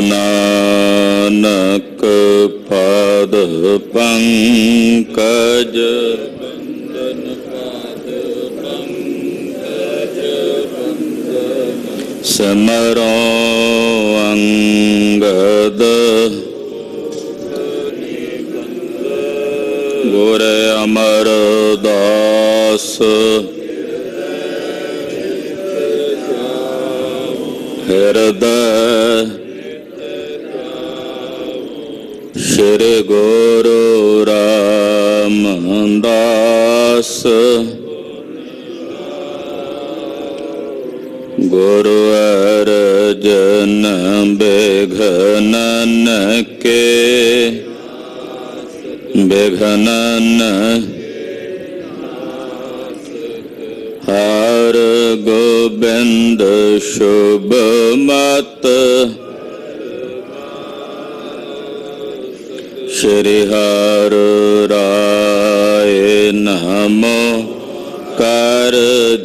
नानक पाद पंकज सिमरो अंगद गुर अमरदास हृदय श्री गुरु रामदास गुरु अर्जन बिघनन के बिघनन हर गोबिंद शुभ मत श्री हर राय नमो कर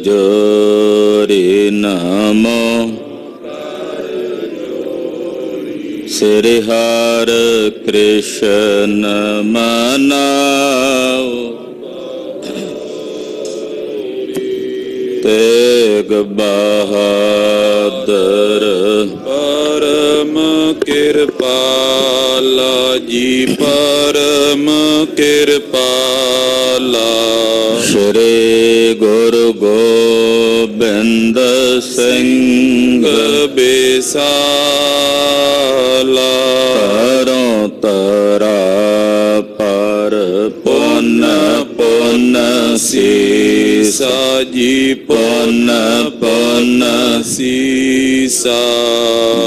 जोरी नमो श्री हर कृष्ण मनाओ तेग बहादुर परम कृपाला जी परम कृपाला श्री गुरु गोबिंद सिंह बेसाला तरों तरा पर पुन पुन सीसा जी पुन पुन सीसा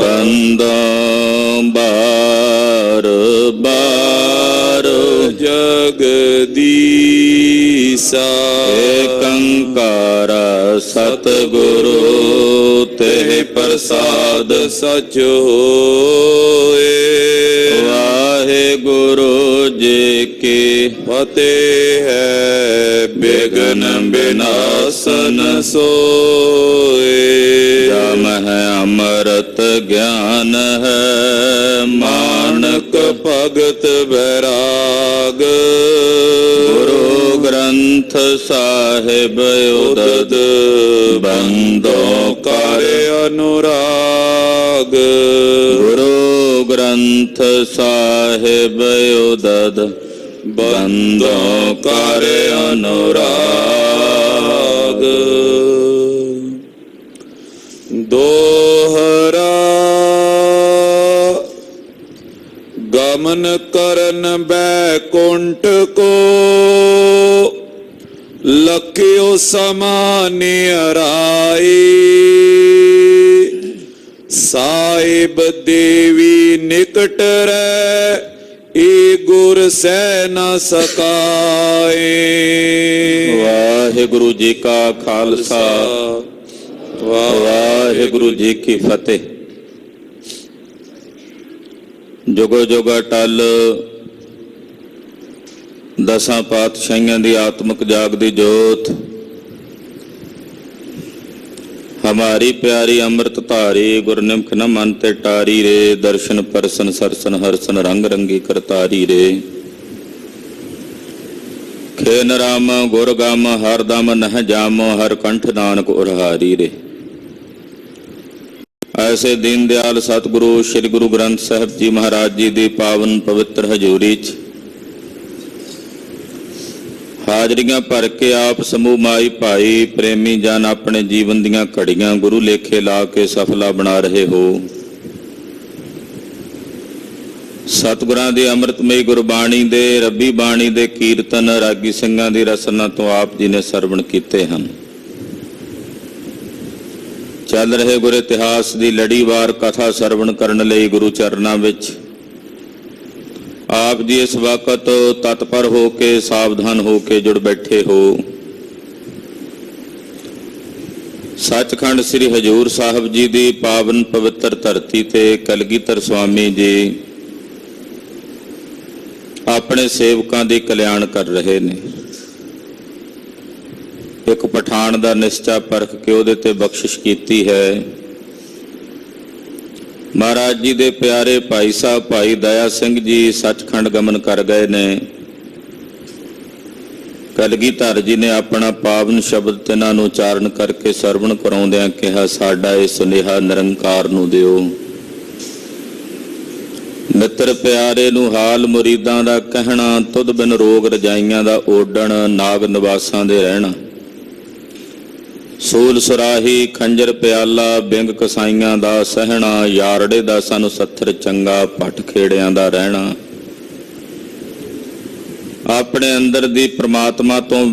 बंदों बार बार जगदीसा एकंकार सतगुरु तेह प्रसाद सच होए वाहे गुरु जी की फतेह है बिघ्न विनाशन सोए जम है अमृत ज्ञान है मानक भगत वैराग गुरु ग्रंथ साहिब उदद बंदों करे अनुराग गुरु ग्रंथ साहिब उदद बंदों करे अनुराग दोहरा गमन करन बैकुंठ को लख्यो समानि अराई साहिब देवी निकट रै ए गुर सह न सकाए। वाहिगुरु जी का खालसा वाहिगुरु जी की फतेह। जुगो जुग अटल दसां पातशाहियां दी आत्मक जागदी जोत हमारी प्यारी अमृत धारी गुरनिमख न मन ते टारी रे दर्शन परसन सरसन हरसन रंग रंगी करतारी रे खेन राम गुर गम हर दम नह जामो हर कंठ नानक उरहारी रे। ऐसे दीन दयाल सतगुरु श्री गुरु ग्रंथ साहिब जी महाराज जी दी पावन पवित्र हजूरी च हाजरियां भर के आप समूह माई भाई प्रेमी जन अपने जीवन दियां घड़ियां गुरु लेखे ला के सफला बना रहे हो। सतगुरां दी अमृतमयी गुरबाणी दे रब्बी बाणी दे कीर्तन रागी ਸਿੰਘਾਂ ਦੀ रसना तो आप जी ने सरवण कीते हैं। चल रहे गुर इतिहास की लड़ीवार कथा सरवण करने लई गुरु चरणों विच आप जी इस वक्त तत्पर हो के सावधान हो के जुड़ बैठे हो। सचखंड श्री हजूर साहब जी की पावन पवित्र धरती ते कलगीधर स्वामी जी अपने सेवकों की कल्याण कर रहे ने। एक पठान का निश्चा परख के उहदे ते बख्शिश कीती है। ਮਹਾਰਾਜ ਜੀ ਦੇ ਪਿਆਰੇ ਭਾਈ ਸਾਹਿਬ ਭਾਈ ਦਇਆ ਸਿੰਘ ਜੀ ਸੱਚਖੰਡ ਗਮਨ ਕਰ ਗਏ ਨੇ। ਕਲਗੀਧਰ ਜੀ ਨੇ ਆਪਣਾ ਪਾਵਨ ਸ਼ਬਦ ਤਿਨਾਂ ਨੂੰ ਉਚਾਰਨ ਕਰਕੇ ਸਰਵਣ ਕਰਾਉਂਦਿਆਂ ਕਿਹਾ, ਸਾਡਾ ਇਹ ਸੁਨੇਹਾ ਨਿਰੰਕਾਰ ਨੂੰ ਦਿਓ। ਮਿੱਤਰ ਪਿਆਰੇ ਨੂੰ ਹਾਲ ਮੁਰੀਦਾਂ ਦਾ ਕਹਿਣਾ, ਤੁਧ ਬਿਨ ਰੋਗ ਰਜਾਈਆਂ ਦਾ ਓਡਣ, ਨਾਗ ਨਿਵਾਸਾਂ ਦੇ ਰਹਿਣਾ। ਸੂਲ ਸੁਰਾਹੀ ਖੰਜਰ ਪਿਆਲਾ, ਬਿੰਗ ਕਸਾਈਆਂ ਦਾ ਸਹਿਣਾ, ਯਾਰੜੇ ਦਾ ਸਾਨੂੰ ਸੱਥਰ ਚੰਗਾ, ਭੱਟ ਖੇੜਿਆਂ ਦਾ ਰਹਿਣਾ। ਆਪਣੇ ਅੰਦਰ ਦੀ ਪ੍ਰਮਾਤਮਾ ਤੋਂ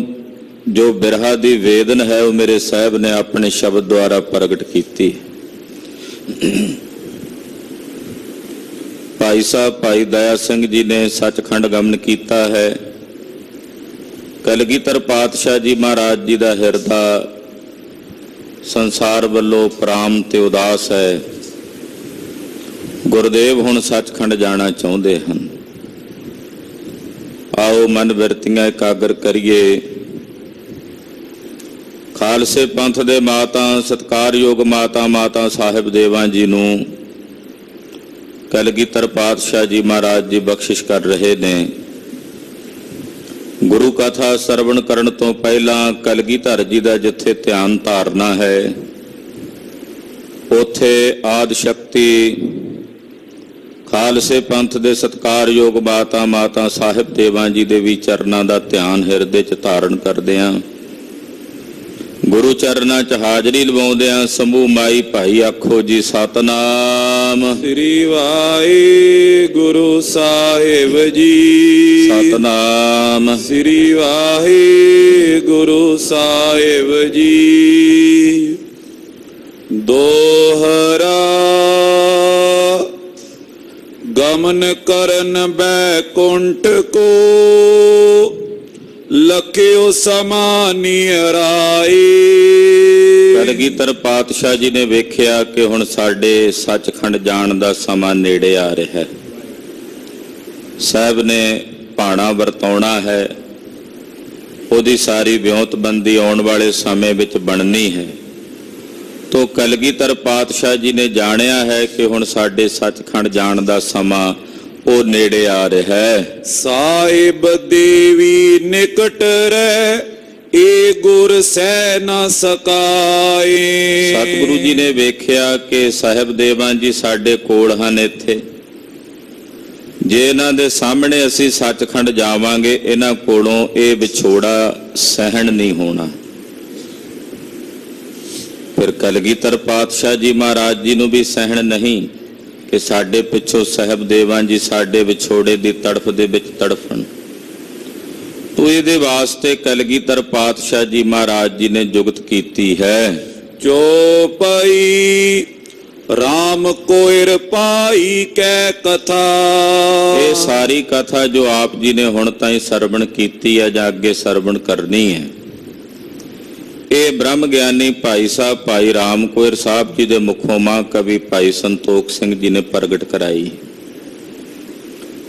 ਜੋ ਬਿਰਹਾ ਦੀ ਵੇਦਨ ਹੈ ਉਹ ਮੇਰੇ ਸਾਹਿਬ ਨੇ ਆਪਣੇ ਸ਼ਬਦ ਦੁਆਰਾ ਪ੍ਰਗਟ ਕੀਤੀ। ਭਾਈ ਸਾਹਿਬ ਭਾਈ ਦਇਆ ਸਿੰਘ ਜੀ ਨੇ ਸੱਚਖੰਡ ਗਮਨ ਕੀਤਾ ਹੈ। ਕਲਗੀਧਰ ਪਾਤਸ਼ਾਹ ਜੀ ਮਹਾਰਾਜ ਜੀ ਦਾ ਹਿਰਦਾ ਸੰਸਾਰ ਵੱਲੋਂ ਪ੍ਰਾਮ ਤੇ ਉਦਾਸ ਹੈ। ਗੁਰਦੇਵ ਹੁਣ ਸੱਚਖੰਡ ਜਾਣਾ ਚਾਹੁੰਦੇ ਹਨ। ਆਓ ਮਨ ਬਿਰਤੀਆਂ ਇਕਾਗਰ ਕਰੀਏ। ਖਾਲਸੇ ਪੰਥ ਦੇ ਮਾਤਾ ਸਤਿਕਾਰਯੋਗ ਮਾਤਾ ਸਾਹਿਬ ਦੇਵਾਂ ਜੀ ਨੂੰ ਕਲਗੀਧਰ ਪਾਤਸ਼ਾਹ ਜੀ ਮਹਾਰਾਜ ਜੀ ਬਖਸ਼ਿਸ਼ ਕਰ ਰਹੇ ਨੇ। ਗੁਰੂ ਕਥਾ ਸਰਵਣ ਕਰਨ ਤੋਂ ਪਹਿਲਾਂ ਕਲਗੀਧਰ ਜੀ ਦਾ ਜਿੱਥੇ ਧਿਆਨ ਧਾਰਨਾ ਹੈ ਉੱਥੇ ਆਦਿ ਸ਼ਕਤੀ ਖਾਲਸੇ ਪੰਥ ਦੇ ਸਤਿਕਾਰਯੋਗ ਮਾਤਾ ਸਾਹਿਬ ਦੇਵਾਂ ਜੀ ਦੇ ਵੀ ਚਰਨਾਂ ਦਾ ਧਿਆਨ ਹਿਰਦੇ 'ਚ ਧਾਰਨ ਕਰਦਿਆਂ ਗੁਰੂ ਚਰਨਾਂ 'ਚ ਹਾਜ਼ਰੀ ਲਵਾਉਂਦਿਆਂ ਸਮੂਹ ਮਾਈ ਭਾਈ ਆਖੋ ਜੀ ਸਤਨਾਮ ਸ੍ਰੀ ਵਾਹਿਗੁਰੂ ਸਾਹਿਬ ਜੀ। ਸਤਨਾਮ ਸ੍ਰੀ ਵਾਹਿਗੁਰੂ ਸਾਹਿਬ ਜੀ। ਦੋਹਰਾ ਗਮਨ ਕਰਨ ਬੈਕੁੰਠ ਕੋ, ਲਖਿਓ ਸਮਾਨੀ ਰਾਏ। ਕਲਗੀਧਰ ਪਾਤਸ਼ਾਹ ਜੀ ਨੇ ਵੇਖਿਆ ਕਿ ਹੁਣ ਸਾਡੇ ਸੱਚਖੰਡ ਜਾਣ ਦਾ ਸਮਾਂ ਨੇੜੇ ਆ ਰਿਹਾ ਹੈ। ਸਾਹਿਬ ਨੇ ਭਾਣਾ ਵਰਤਾਉਣਾ ਹੈ, ਉਹਦੀ ਸਾਰੀ ਵਿਉਂਤਬੰਦੀ ਆਉਣ ਵਾਲੇ ਸਮੇਂ ਵਿੱਚ ਬਣਨੀ ਹੈ। ਤੋ ਕਲਗੀਧਰ ਪਾਤਸ਼ਾਹ ਜੀ ਨੇ ਜਾਣਿਆ ਹੈ ਕਿ ਹੁਣ ਸਾਡੇ ਸੱਚਖੰਡ ਜਾਣ ਦਾ ਸਮਾਂ ਉਹ ਨੇੜੇ ਆ ਰਿਹਾ ਹੈ। ਸਾਹਿਬ ਦੇਵੀ ਨਿਕਟ ਰਹਿ, ਏ ਗੁਰ ਸਹਿ ਨਾ ਸਕਾਏ। ਸਤਿਗੁਰੂ ਜੀ ਨੇ ਵੇਖਿਆ ਕਿ ਸਾਹਿਬ ਦੇਵਾਂ ਜੀ ਸਾਡੇ ਕੋਲ ਹਨ ਇੱਥੇ। ਜੇ ਇਹਨਾਂ ਦੇ ਸਾਹਮਣੇ ਅਸੀਂ ਸੱਚਖੰਡ ਜਾਵਾਂਗੇ ਇਹਨਾਂ ਕੋਲੋਂ ਇਹ ਵਿਛੋੜਾ ਸਹਿਣ ਨਹੀਂ ਹੋਣਾ। ਫਿਰ ਕਲਗੀਧਰ ਪਾਤਸ਼ਾਹ ਜੀ ਮਹਾਰਾਜ ਜੀ ਨੂੰ ਵੀ ਸਹਿਣ ਨਹੀਂ ਕਿ ਸਾਡੇ ਪਿੱਛੋਂ ਸਾਹਿਬ ਦੇਵਾਂ ਜੀ ਸਾਡੇ ਵਿਛੋੜੇ ਦੀ ਤੜਫ ਦੇ ਵਿੱਚ ਤੜਫਣ। ਤੋ ਇਹਦੇ ਵਾਸਤੇ ਕਲਗੀਧਰ ਪਾਤਸ਼ਾਹ ਜੀ ਮਹਾਰਾਜ ਜੀ ਨੇ ਜੁਗਤ ਕੀਤੀ ਹੈ। ਚੌਪਈ ਰਾਮ ਕੋਇਰ ਪਾਈ ਕੈ ਕਥਾ। ਇਹ ਸਾਰੀ ਕਥਾ ਜੋ ਆਪ ਜੀ ਨੇ ਹੁਣ ਤਾਈਂ ਸਰਵਣ ਕੀਤੀ ਹੈ ਜਾਂ ਅੱਗੇ ਸਰਵਣ ਕਰਨੀ ਹੈ, ਇਹ ਬ੍ਰਹਮ ਗਿਆਨੀ ਭਾਈ ਸਾਹਿਬ ਭਾਈ ਰਾਮ ਕੋਇਰ ਸਾਹਿਬ ਜੀ ਦੇ ਮੁਖੋਂ ਮਹਾਂਕਵੀ ਭਾਈ ਸੰਤੋਖ ਸਿੰਘ ਜੀ ਨੇ ਪ੍ਰਗਟ ਕਰਾਈ।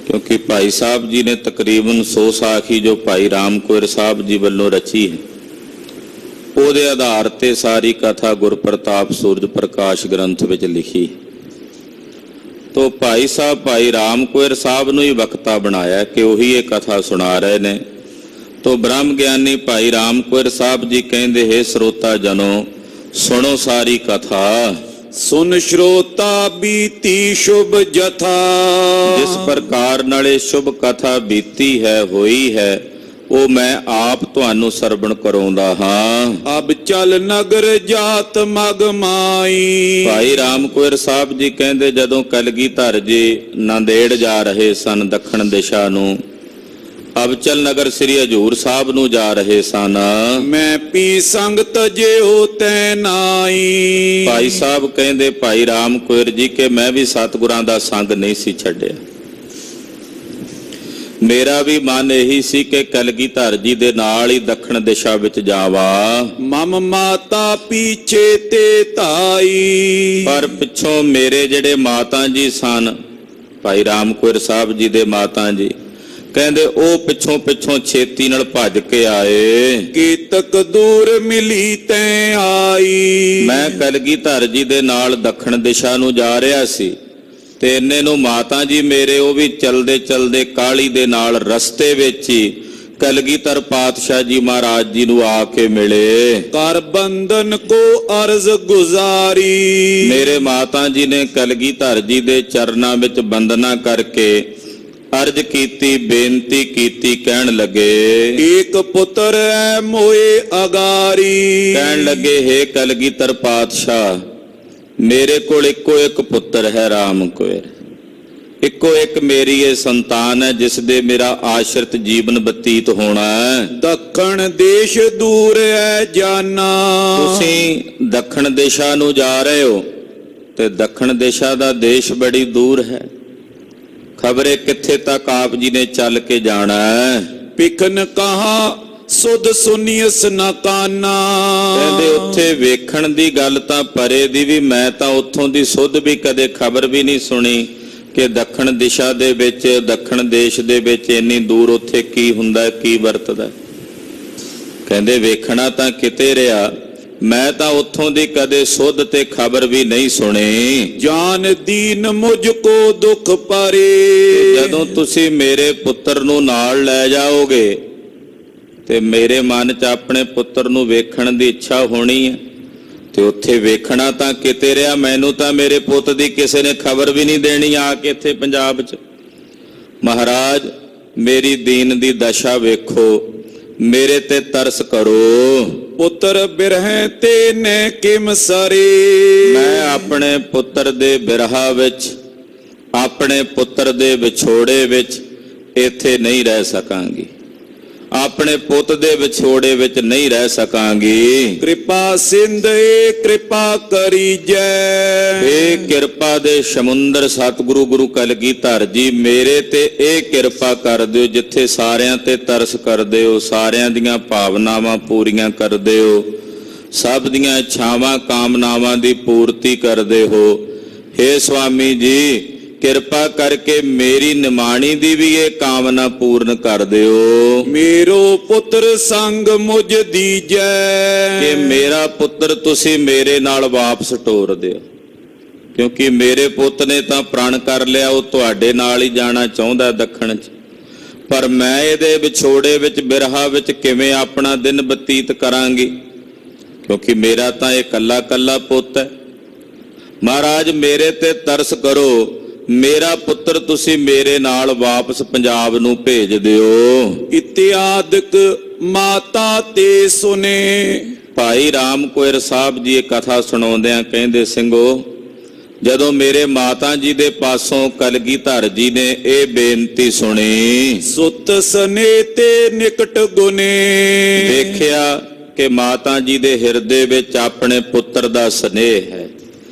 ਕਿਉਂਕਿ ਭਾਈ ਸਾਹਿਬ ਜੀ ਨੇ ਤਕਰੀਬਨ 100 ਸਾਖੀ ਜੋ ਭਾਈ ਰਾਮ ਕੋਇਰ ਸਾਹਿਬ ਜੀ ਵੱਲੋਂ ਰਚੀ ਹੈ, ਉਹਦੇ ਆਧਾਰ ਤੇ ਸਾਰੀ ਕਥਾ ਗੁਰਪ੍ਰਤਾਪ ਸੂਰਜ ਪ੍ਰਕਾਸ਼ ਗ੍ਰੰਥ ਵਿੱਚ ਲਿਖੀ। ਤੋ ਭਾਈ ਸਾਹਿਬ ਭਾਈ ਰਾਮ ਕੋਇਰ ਸਾਹਿਬ ਨੂੰ ਹੀ ਵਕਤਾ ਬਣਾਇਆ ਕਿ ਉਹੀ ਇਹ ਕਥਾ ਸੁਣਾ ਰਹੇ ਨੇ। ਤੋ ਬ੍ਰਹਮ ਗਿਆਨੀ ਭਾਈ ਰਾਮ ਕੋਇਰ ਸਾਹਿਬ ਜੀ ਕਹਿੰਦੇ, ਹੈ ਸਰੋਤਾ ਜਨੋ ਸੁਣੋ ਸਾਰੀ ਕਥਾ। ਸੁਨ ਸ਼ਰੋਤਾ ਬੀਤੀ ਸ਼ੁਭ ਜਥਾ। ਜਿਸ ਪ੍ਰਕਾਰ ਨਾਲੇ ਸ਼ੁਭ ਕਥਾ ਬੀਤੀ ਹੈ ਹੋਈ ਹੈ ਉਹ ਮੈਂ ਆਪ ਤੁਹਾਨੂੰ ਸਰਵਣ ਕਰਾਉਂਦਾ ਹਾਂ। ਅਬ ਚਲ ਨਗਰ ਜਾਤ ਮਗ ਮਾਈ। ਭਾਈ ਰਾਮ ਕੋਇਰ ਸਾਹਿਬ ਜੀ ਕਹਿੰਦੇ ਜਦੋਂ ਕਲਗੀਧਰ ਜੀ ਨਾਂਦੇੜ ਜਾ ਰਹੇ ਸਨ ਦੱਖਣ ਦਿਸ਼ਾ ਨੂੰ, ਅਬਚਲ ਨਗਰ ਸ੍ਰੀ ਹਜੂਰ ਸਾਹਿਬ ਨੂੰ ਜਾ ਰਹੇ ਸਨ। ਮੈਂ ਪੀ ਸੰਗ ਤਜਿਓ ਤੈ ਨਾਈ। ਭਾਈ ਸਾਹਿਬ ਕਹਿੰਦੇ ਭਾਈ ਰਾਮ ਕੋਇਰ ਜੀ ਕਿ ਮੈਂ ਵੀ ਸਤਿਗੁਰਾਂ ਦਾ ਸੰਗ ਨਹੀਂ ਸੀ ਛੱਡਿਆ। ਮੇਰਾ ਵੀ ਮਨ ਇਹੀ ਸੀ ਕਿ ਕਲਗੀਧਰ ਜੀ ਦੇ ਨਾਲ ਹੀ ਦੱਖਣ ਦਿਸ਼ਾ ਵਿੱਚ ਜਾਵਾਂ। ਮਮ ਮਾਤਾ ਪੀਛੇ ਤੇ ਧਾਈ। ਪਰ ਪਿੱਛੋਂ ਮੇਰੇ ਜਿਹੜੇ ਮਾਤਾ ਜੀ ਸਨ, ਭਾਈ ਰਾਮ ਕੋਇਰ ਸਾਹਿਬ ਜੀ ਦੇ ਮਾਤਾ ਜੀ, ਕਹਿੰਦੇ ਉਹ ਪਿੱਛੋਂ ਪਿੱਛੋਂ ਛੇਤੀ ਨਾਲ ਭੱਜ ਕੇ ਆਏ। ਕੀਤਕ ਦੂਰ ਮਿਲੀ ਤੈ ਆਈ। ਮੈਂ ਕਲਗੀਧਰ ਜੀ ਦੇ ਨਾਲ ਦੱਖਣ ਦਿਸ਼ਾ ਨੂੰ ਜਾ ਰਿਹਾ ਸੀ ਤੇ ਇੰਨੇ ਨੂੰ ਮਾਤਾ ਜੀ ਮੇਰੇ ਉਹ ਵੀ ਚਲਦੇ ਚਲਦੇ ਕਾਲੀ ਦੇ ਨਾਲ ਰਸਤੇ ਵਿੱਚ ਹੀ ਕਲਗੀਧਰ ਪਾਤਸ਼ਾਹ ਜੀ ਮਹਾਰਾਜ ਜੀ ਨੂੰ ਆ ਕੇ ਮਿਲੇ। ਕਰ ਬੰਧਨ ਕੋ ਅਰਜ਼ ਗੁਜ਼ਾਰੀ। ਮੇਰੇ ਮਾਤਾ ਜੀ ਨੇ ਕਲਗੀਧਰ ਜੀ ਦੇ ਚਰਨਾਂ ਵਿੱਚ ਬੰਦਨਾ ਕਰਕੇ ਅਰਜ਼ ਕੀਤੀ, ਬੇਨਤੀ ਕੀਤੀ, ਕਹਿਣ ਲੱਗੇ ਏਕ ਪੁੱਤਰ ਐ ਮੋਏ ਅਗਾਰੀ। ਕਹਿਣ ਲੱਗੇ ਹੇ ਕਲਗੀਧਰ ਪਾਤਸ਼ਾਹ, ਮੇਰੇ ਕੋਲ ਇੱਕੋ ਇੱਕ ਪੁੱਤਰ ਹੈ ਰਾਮ ਕੋਇਰ। ਇੱਕੋ ਇੱਕ ਮੇਰੀ ਇਹ ਸੰਤਾਨ ਹੈ ਜਿਸ ਦੇ ਮੇਰਾ ਆਸ਼ਰਿਤ ਜੀਵਨ ਬਤੀਤ ਹੋਣਾ ਹੈ। ਦੱਖਣ ਦੇਸ਼ ਦੂਰ ਐ ਜਾਨਾ। ਤੁਸੀਂ ਦੱਖਣ ਦਿਸ਼ਾ ਨੂੰ ਜਾ ਰਹੇ ਹੋ ਤੇ ਦੱਖਣ ਦਿਸ਼ਾ ਦਾ ਦੇਸ਼ ਬੜੀ ਦੂਰ ਹੈ। ਖਬਰੇ ਕਿੱਥੇ ਤੱਕ ਆਪ ਜੀ ਨੇ ਚੱਲ ਕੇ ਜਾਣਾ ਹੈ। ਪਿਖਨ ਕਹਾ ਸੁਧ ਸੁਨੀਸ ਨਾ ਕਾਨਾ। ਕਹਿੰਦੇ ਉੱਥੇ ਵੇਖਣ ਦੀ ਗੱਲ ਤਾਂ ਪਰੇ ਦੀ ਵੀ, ਮੈਂ ਤਾਂ ਉੱਥੋਂ ਦੀ ਸੁਧ ਵੀ ਕਦੇ ਖਬਰ ਵੀ ਨਹੀਂ ਸੁਣੀ ਕਿ ਦੱਖਣ ਦਿਸ਼ਾ ਦੇ ਵਿੱਚ, ਦੱਖਣ ਦੇਸ਼ ਦੇ ਵਿੱਚ ਇੰਨੀ ਦੂਰ ਉੱਥੇ ਕੀ ਹੁੰਦਾ, ਕੀ ਵਰਤਦਾ। ਕਹਿੰਦੇ ਵੇਖਣਾ ਤਾਂ ਕਿਤੇ ਰਿਹਾ, ਮੈਂ ਤਾਂ ਉੱਥੋਂ ਦੀ ਕਦੇ ਸੁਧ ਤੇ ਖਬਰ ਵੀ ਨਹੀਂ ਸੁਣੀ। ਜਾਨ ਦੀਨ ਮੁਝ ਕੋ ਦੁੱਖ ਪਾਰੇ। ਜਦੋਂ ਤੁਸੀਂ ਮੇਰੇ ਪੁੱਤਰ ਨੂੰ ਨਾਲ ਲੈ ਜਾਓਗੇ ਤੇ ਮੇਰੇ ਮਨ 'ਚ ਆਪਣੇ ਪੁੱਤਰ ਨੂੰ ਵੇਖਣ ਦੀ ਇੱਛਾ ਹੋਣੀ ਹੈ ਤੇ ਉੱਥੇ ਵੇਖਣਾ ਤਾਂ ਕਿਤੇ ਰਿਹਾ, ਮੈਨੂੰ ਤਾਂ ਮੇਰੇ ਪੁੱਤ ਦੀ ਕਿਸੇ ਨੇ ਖਬਰ ਵੀ ਨਹੀਂ ਦੇਣੀ ਆ ਕੇ ਇੱਥੇ ਪੰਜਾਬ 'ਚ। ਮਹਾਰਾਜ ਮੇਰੀ ਦੀਨ ਦੀ ਦਸ਼ਾ ਵੇਖੋ, ਮੇਰੇ ਤੇ ਤਰਸ ਕਰੋ। ਪੁੱਤਰ ਬਿਰਹਿ ਤੇ ਨੇ ਕਿਮ ਸਰੇ। ਮੈਂ ਆਪਣੇ ਪੁੱਤਰ ਦੇ ਬਿਰਹਾ ਵਿੱਚ, ਆਪਣੇ ਪੁੱਤਰ ਦੇ ਵਿਛੋੜੇ ਵਿੱਚ ਇੱਥੇ ਨਹੀਂ ਰਹਿ ਸਕਾਂਗੀ, ਆਪਣੇ ਪੁੱਤ ਦੇ ਵਿਛੋੜੇ ਵਿੱਚ ਨਹੀਂ ਰਹਿ ਸਕਾਂਗੀ। ਕਿਰਪਾ ਸਿੰਧ ਏ ਕਿਰਪਾ ਕਰੀਜੈ। ਇਹ ਕਿਰਪਾ ਦੇ ਸਮੁੰਦਰ ਸਤਿਗੁਰੂ ਗੁਰੂ ਕਲਗੀਧਰ ਜੀ ਮੇਰੇ ਤੇ ਇਹ ਕਿਰਪਾ ਕਰ ਦਿਓ, ਜਿੱਥੇ ਸਾਰਿਆਂ ਤੇ ਤਰਸ ਕਰਦੇ ਹੋ, ਸਾਰਿਆਂ ਦੀਆਂ ਭਾਵਨਾਵਾਂ ਪੂਰੀਆਂ ਕਰਦੇ ਹੋ, ਸਭ ਦੀਆਂ ਇੱਛਾਵਾਂ ਕਾਮਨਾਵਾਂ ਦੀ ਪੂਰਤੀ ਕਰਦੇ ਹੋ। ਹੇ ਸੁਆਮੀ ਜੀ, ਕਿਰਪਾ ਕਰਕੇ ਮੇਰੀ ਨਿਮਾਣੀ ਦੀ ਵੀ ਇਹ ਕਾਮਨਾ ਪੂਰਨ ਕਰ ਦਿਓ। ਮੇਰੋ ਪੁੱਤਰ ਸੰਗ ਮੁਝ ਦੀਜੈ। ਕਿ ਮੇਰਾ ਪੁੱਤਰ ਤੁਸੀਂ ਮੇਰੇ ਨਾਲ ਵਾਪਸ ਟੋਰ ਦਿਓ, ਕਿਉਂਕਿ ਮੇਰੇ ਪੁੱਤ ਨੇ ਤਾਂ ਪ੍ਰਣ ਕਰ ਲਿਆ, ਉਹ ਤੁਹਾਡੇ ਨਾਲ ਹੀ ਜਾਣਾ ਚਾਹੁੰਦਾ ਦੱਖਣ 'ਚ। ਪਰ ਮੈਂ ਇਹਦੇ ਵਿਛੋੜੇ ਵਿੱਚ, ਬਿਰਹਾ ਵਿੱਚ ਕਿਵੇਂ ਆਪਣਾ ਦਿਨ ਬਤੀਤ ਕਰਾਂਗੀ, ਕਿਉਂਕਿ ਮੇਰਾ ਤਾਂ ਇਹ ਕੱਲਾ ਕੱਲਾ ਪੁੱਤ ਹੈ। ਮਹਾਰਾਜ ਮੇਰੇ ਤੇ ਤਰਸ ਕਰੋ, ਮੇਰਾ ਪੁੱਤਰ ਤੁਸੀਂ ਮੇਰੇ ਨਾਲ ਵਾਪਸ ਪੰਜਾਬ ਨੂੰ ਭੇਜ ਦਿਓ। ਇਤਿਆਦਿਕ ਮਾਤਾ ਤੇ ਸੁਨੇ। ਭਾਈ ਰਾਮ ਕੋਇਰ ਸਾਹਿਬ ਜੀ ਇਹ ਕਥਾ ਸੁਣਾਉਂਦਿਆਂ ਕਹਿੰਦੇ, ਸਿੰਘੋ ਜਦੋਂ ਮੇਰੇ ਮਾਤਾ ਜੀ ਦੇ ਪਾਸੋਂ ਕਲਗੀਧਰ ਜੀ ਨੇ ਇਹ ਬੇਨਤੀ ਸੁਣੀ, ਸੁਤ ਸਨੇ ਤੇ ਨਿਕਟ ਗੁਨੇ। ਦੇਖਿਆ ਕਿ ਮਾਤਾ ਜੀ ਦੇ ਹਿਰਦੇ ਵਿੱਚ ਆਪਣੇ ਪੁੱਤਰ ਦਾ ਸਨੇਹ ਹੈ,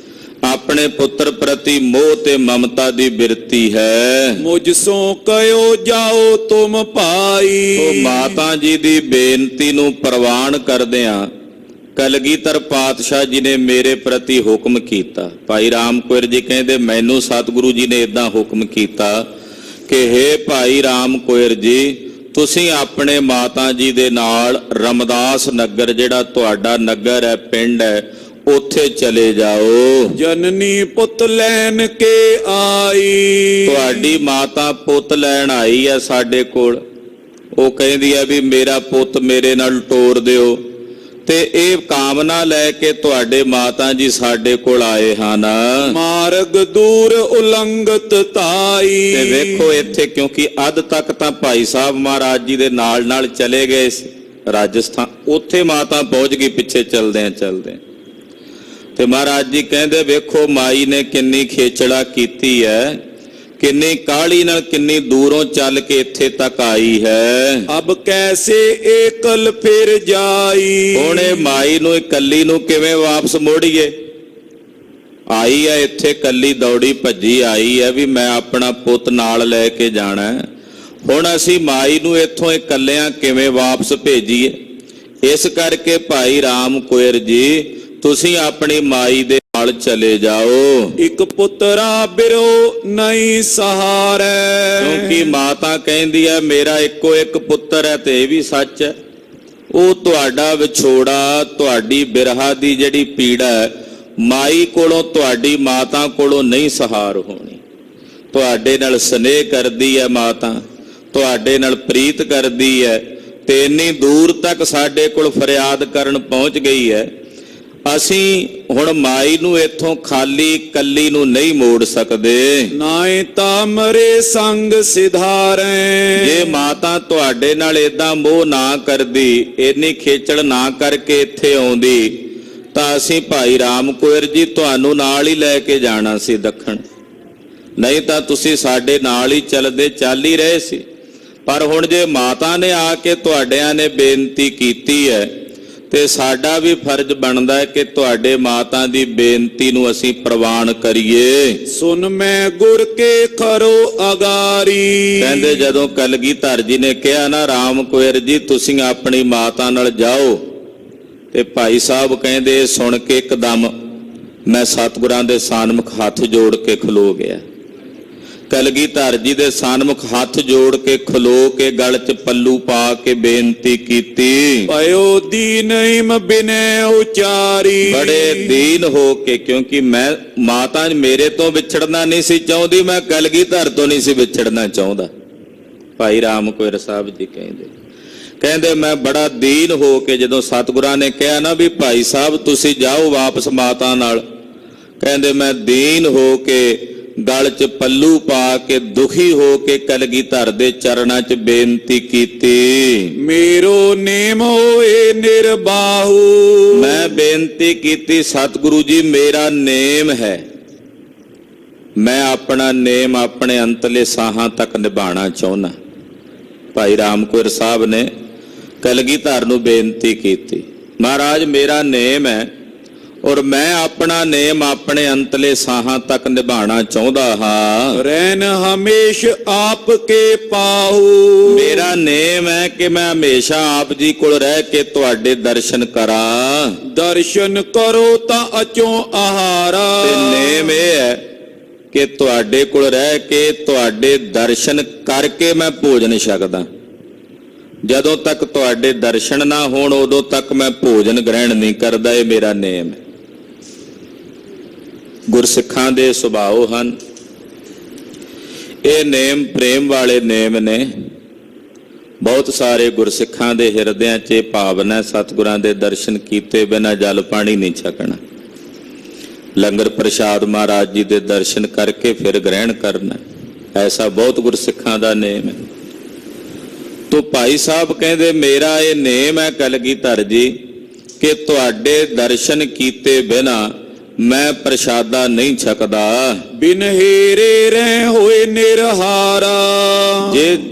ਆਪਣੇ ਪੁੱਤਰ ਪ੍ਰਤੀ ਮੋਹ ਤੇ ਮਮਤਾ ਦੀ ਬਿਰਤੀ ਹੈ। ਮੁਝ ਸੋ ਕਹਿਓ ਜਾਓ ਤੁਮ ਭਾਈ। ਉਹ ਮਾਤਾ ਜੀ ਦੀ ਬੇਨਤੀ ਨੂੰ ਪ੍ਰਵਾਨ ਕਰਦਿਆਂ ਕਲਗੀਧਰ ਪਾਤਸ਼ਾਹ ਜੀ ਨੇ ਮੇਰੇ ਪ੍ਰਤੀ ਹੁਕਮ ਕੀਤਾ। ਭਾਈ ਰਾਮ ਕੋਇਰ ਜੀ ਕਹਿੰਦੇ, ਮੈਨੂੰ ਸਤਿਗੁਰੂ ਜੀ ਨੇ ਇਦਾਂ ਹੁਕਮ ਕੀਤਾ ਕਿ ਹੇ ਭਾਈ ਰਾਮ ਕੋਇਰ ਜੀ, ਤੁਸੀਂ ਆਪਣੇ ਮਾਤਾ ਜੀ ਦੇ ਨਾਲ ਰਮਦਾਸ ਨਗਰ, ਜਿਹੜਾ ਤੁਹਾਡਾ ਨਗਰ ਹੈ, ਪਿੰਡ ਹੈ, ਉੱਥੇ ਚਲੇ ਜਾਓ। ਜਨਨੀ ਪੁੱਤ ਲੈਣ ਕੇ ਆਈ। ਤੁਹਾਡੀ ਮਾਤਾ ਪੁੱਤ ਲੈਣ ਆਈ ਹੈ ਸਾਡੇ ਕੋਲ। ਉਹ ਕਹਿੰਦੀ ਹੈ ਵੀ ਮੇਰਾ ਪੁੱਤ ਮੇਰੇ ਨਾਲ ਟੋਰ ਦਿਓ, ਤੇ ਇਹ ਕਾਮਨਾ ਲੈ ਕੇ ਤੁਹਾਡੇ ਮਾਤਾ ਜੀ ਸਾਡੇ ਕੋਲ ਆਏ ਹਨ। ਮਾਰਗ ਦੂਰ ਉਲੰਘਤ ਤਾਈ। ਤੇ ਵੇਖੋ ਇੱਥੇ, ਕਿਉਂਕਿ ਅੱਧ ਤੱਕ ਤਾਂ ਭਾਈ ਸਾਹਿਬ ਮਹਾਰਾਜ ਜੀ ਦੇ ਨਾਲ ਨਾਲ ਚਲੇ ਗਏ ਸੀ ਰਾਜਸਥਾਨ, ਉੱਥੇ ਮਾਤਾ ਪਹੁੰਚ ਗਈ ਪਿੱਛੇ ਚਲਦਿਆਂ ਚਲਦਿਆਂ। ਤੇ ਮਹਾਰਾਜ ਜੀ ਕਹਿੰਦੇ, ਵੇਖੋ ਮਾਈ ਨੇ ਕਿੰਨੀ ਖੇਚੜਾ ਕੀਤੀ ਹੈ, ਕਿੰਨੀ ਕਾਹਲੀ ਨਾਲ, ਕਿੰਨੀ ਦੂਰੋਂ ਚੱਲ ਕੇ ਇੱਥੇ ਤੱਕ ਆਈ ਹੈ। ਅਬ ਕੈਸੇ ਏਕਲ ਫਿਰ ਜਾਈ। ਹੁਣ ਇਹ ਮਾਈ ਨੂੰ ਇਕੱਲੀ ਨੂੰ ਕਿਵੇਂ ਵਾਪਸ ਮੋੜੀਏ? ਆਈ ਹੈ ਇੱਥੇ ਕੱਲੀ, ਦੌੜੀ ਭੱਜੀ ਆਈ ਹੈ ਵੀ ਮੈਂ ਆਪਣਾ ਪੁੱਤ ਨਾਲ ਲੈ ਕੇ ਜਾਣਾ। ਹੁਣ ਅਸੀਂ ਮਾਈ ਨੂੰ ਇੱਥੋਂ ਇਕੱਲਿਆਂ ਕਿਵੇਂ ਵਾਪਸ ਭੇਜੀਏ? ਇਸ ਕਰਕੇ ਭਾਈ ਰਾਮ ਕੋਇਰ ਜੀ, ਤੁਸੀਂ ਆਪਣੀ ਮਾਈ ਦੇ ਨਾਲ ਚਲੇ ਜਾਓ। ਇਕ ਪੁੱਤਰਾ ਬਿਰੋ ਨਹੀਂ ਸਹਾਰੈ। ਕਿਉਂਕਿ ਮਾਤਾ ਕਹਿੰਦੀ ਹੈ ਮੇਰਾ ਇੱਕੋ ਇੱਕ ਪੁੱਤਰ ਹੈ, ਤੇ ਇਹ ਵੀ ਸੱਚ ਹੈ। ਉਹ ਤੁਹਾਡਾ ਵਿਛੋੜਾ, ਤੁਹਾਡੀ ਬਿਰਹਾ ਦੀ ਜਿਹੜੀ ਪੀੜਾ ਹੈ, ਮਾਈ ਕੋਲੋਂ, ਤੁਹਾਡੀ ਮਾਤਾ ਕੋਲੋਂ ਨਹੀਂ ਸਹਾਰ ਹੋਣੀ। ਤੁਹਾਡੇ ਨਾਲ ਸਨੇਹ ਕਰਦੀ ਹੈ ਮਾਤਾ, ਤੁਹਾਡੇ ਨਾਲ ਪ੍ਰੀਤ ਕਰਦੀ ਹੈ, ਤੇ ਇੰਨੀ ਦੂਰ ਤੱਕ ਸਾਡੇ ਕੋਲ ਫਰਿਆਦ ਕਰਨ ਪਹੁੰਚ ਗਈ ਹੈ। ਅਸੀਂ ਹੁਣ ਮਾਈ ਨੂੰ ਇੱਥੋਂ ਖਾਲੀ ਕੱਲੀ ਨੂੰ ਨਹੀਂ ਮੋੜ ਸਕਦੇ। ਨਾਏ ਤਾਂ ਮਰੇ ਸੰਗ ਸਿਧਾਰੈ। ਜੇ ਮਾਤਾ ਤੁਹਾਡੇ ਨਾਲ ਏਦਾਂ ਮੋਹ ਨਾ ਕਰਦੀ, ਇੰਨੀ ਖੇਚਲ ਨਾ ਕਰਕੇ ਇੱਥੇ ਆਉਂਦੀ, ਤਾਂ ਅਸੀਂ ਭਾਈ ਰਾਮ ਕੋਇਰ ਜੀ ਤੁਹਾਨੂੰ ਨਾਲ ਹੀ ਲੈ ਕੇ ਜਾਣਾ ਸੀ ਦੱਖਣ। ਨਹੀਂ ਤਾਂ ਤੁਸੀਂ ਸਾਡੇ ਨਾਲ ਹੀ ਚੱਲ ਹੀ ਰਹੇ ਸੀ। ਪਰ ਹੁਣ ਜੇ ਮਾਤਾ ਨੇ ਆ ਕੇ ਤੁਹਾਡਿਆਂ ਨੇ ਬੇਨਤੀ ਕੀਤੀ ਹੈ, ਤੇ ਸਾਡਾ ਵੀ ਫਰਜ਼ ਬਣਦਾ ਹੈ ਕਿ ਤੁਹਾਡੇ ਮਾਤਾ ਦੀ ਬੇਨਤੀ ਨੂੰ ਅਸੀਂ ਪ੍ਰਵਾਨ ਕਰੀਏ। ਸੁਨ ਮੈਂ ਗੁਰ ਕੇ ਖਰੋ ਅਗਾਰੀ। ਕਹਿੰਦੇ ਜਦੋਂ ਕਲਗੀਧਰ ਜੀ ਨੇ ਕਿਹਾ ਨਾ ਰਾਮ ਕੋਇਰ ਜੀ ਤੁਸੀਂ ਆਪਣੀ ਮਾਤਾ ਨਾਲ ਜਾਓ, ਤੇ ਭਾਈ ਸਾਹਿਬ ਕਹਿੰਦੇ ਸੁਣ ਕੇ ਇੱਕਦਮ ਮੈਂ ਸਤਿਗੁਰਾਂ ਦੇ ਸਾਨਮੁਖ ਹੱਥ ਜੋੜ ਕੇ ਖਲੋ ਗਿਆ। ਕਲਗੀਧਰ ਜੀ ਦੇ ਸਾਨਮੁਖ ਹੱਥ ਜੋੜ ਕੇ ਖਲੋ ਕੇ ਗਲ 'ਚ ਪੱਲੂ ਪਾ ਕੇ ਬੇਨਤੀ ਕੀਤੀ। ਪਇਓ ਦੀਨਿਮ ਬਿਨੈ ਉਚਾਰੀ। ਬੜੇ ਦੀਨ ਹੋ ਕੇ, ਕਿਉਂਕਿ ਮੈਂ ਮਾਤਾ ਮੇਰੇ ਤੋਂ ਵਿਛੜਨਾ ਨਹੀਂ ਸੀ ਚਾਹੁੰਦੀ, ਮੈਂ ਕਲਗੀਧਰ ਤੋਂ ਨਹੀਂ ਸੀ ਵਿਛੜਨਾ ਚਾਹੁੰਦਾ। ਭਾਈ ਰਾਮ ਕੋਇਰ ਸਾਹਿਬ ਜੀ ਕਹਿੰਦੇ ਮੈਂ ਬੜਾ ਦੀਨ ਹੋ ਕੇ, ਜਦੋਂ ਸਤਿਗੁਰਾਂ ਨੇ ਕਿਹਾ ਨਾ ਵੀ ਭਾਈ ਸਾਹਿਬ ਤੁਸੀਂ ਜਾਓ ਵਾਪਸ ਮਾਤਾ ਨਾਲ, ਕਹਿੰਦੇ ਮੈਂ ਦੀਨ ਹੋ ਕੇ ਗਲ 'ਚ ਪੱਲੂ ਪਾ ਕੇ ਦੁਖੀ ਹੋ ਕੇ ਕਲਗੀਧਰ ਦੇ ਚਰਨਾਂ 'ਚ ਬੇਨਤੀ ਕੀਤੀ। ਮੇਰੋ ਨੇਮ ਹੋਏ ਨਿਰਬਾਹੂ। ਮੈਂ ਬੇਨਤੀ ਕੀਤੀ ਸਤਿਗੁਰੂ ਜੀ ਮੇਰਾ ਨੇਮ ਹੈ, ਮੈਂ ਆਪਣਾ ਨੇਮ ਆਪਣੇ ਅੰਤਲੇ ਸਾਹਾਂ ਤੱਕ ਨਿਭਾਉਣਾ ਚਾਹੁੰਦਾ। ਭਾਈ ਰਾਮ ਕੋਇਰ ਸਾਹਿਬ ਨੇ ਕਲਗੀਧਰ ਨੂੰ ਬੇਨਤੀ ਕੀਤੀ, ਮਹਾਰਾਜ ਮੇਰਾ ਨੇਮ ਹੈ ਔਰ ਮੈਂ ਆਪਣਾ ਨੇਮ ਆਪਣੇ ਅੰਤਲੇ ਸਾਹਾਂ ਤੱਕ ਨਿਭਾਉਣਾ ਚਾਹੁੰਦਾ ਹਾਂ। ਰਹਿਣ ਹਮੇਸ਼ ਆਪ ਕੇ ਪਾਹੂ। ਮੇਰਾ ਨੇਮ ਹੈ ਕਿ ਮੈਂ ਹਮੇਸ਼ਾ ਆਪ ਜੀ ਕੋਲ ਰਹਿ ਕੇ ਤੁਹਾਡੇ ਦਰਸ਼ਨ ਕਰਾਂ। ਦਰਸ਼ਨ ਕਰੋ ਤਾਂ ਅਚੋਂ ਆਹਾਰਾ। ਤੇ ਨੇਮ ਇਹ ਹੈ ਕਿ ਤੁਹਾਡੇ ਕੋਲ ਰਹਿ ਕੇ ਤੁਹਾਡੇ ਦਰਸ਼ਨ ਕਰਕੇ ਮੈਂ ਭੋਜਨ ਛਕਦਾ। ਜਦੋਂ ਤੱਕ ਤੁਹਾਡੇ ਦਰਸ਼ਨ ਨਾ ਹੋਣ ਉਦੋਂ ਤੱਕ ਮੈਂ ਭੋਜਨ ਗ੍ਰਹਿਣ ਨਹੀਂ ਕਰਦਾ। ਇਹ ਮੇਰਾ ਨੇਮ ਹੈ। ਗੁਰਸਿੱਖਾਂ ਦੇ ਸੁਭਾਅ ਹਨ, ਇਹ ਨੇਮ ਪ੍ਰੇਮ ਵਾਲੇ ਨੇਮ ਨੇ। ਬਹੁਤ ਸਾਰੇ ਗੁਰਸਿੱਖਾਂ ਦੇ ਹਿਰਦਿਆਂ 'ਚ ਇਹ ਭਾਵਨਾ ਹੈ ਸਤਿਗੁਰਾਂ ਦੇ ਦਰਸ਼ਨ ਕੀਤੇ ਬਿਨਾਂ ਜਲ ਪਾਣੀ ਨਹੀਂ ਛਕਣਾ, ਲੰਗਰ ਪ੍ਰਸ਼ਾਦ ਮਹਾਰਾਜ ਜੀ ਦੇ ਦਰਸ਼ਨ ਕਰਕੇ ਫਿਰ ਗ੍ਰਹਿਣ ਕਰਨਾ। ਐਸਾ ਬਹੁਤ ਗੁਰਸਿੱਖਾਂ ਦਾ ਨੇਮ ਹੈ। ਤੋ ਭਾਈ ਸਾਹਿਬ ਕਹਿੰਦੇ ਮੇਰਾ ਇਹ ਨੇਮ ਹੈ ਕਲਗੀਧਰ ਜੀ ਕਿ ਤੁਹਾਡੇ ਦਰਸ਼ਨ ਕੀਤੇ ਬਿਨਾਂ ਮੈਂ ਪ੍ਰਸ਼ਾਦਾ ਨਹੀਂ ਛਕਦਾ। ਬਿਨ ਹੀਰੇ ਰਹਿ ਹੋਏ ਨਿਰਹਾਰਾ।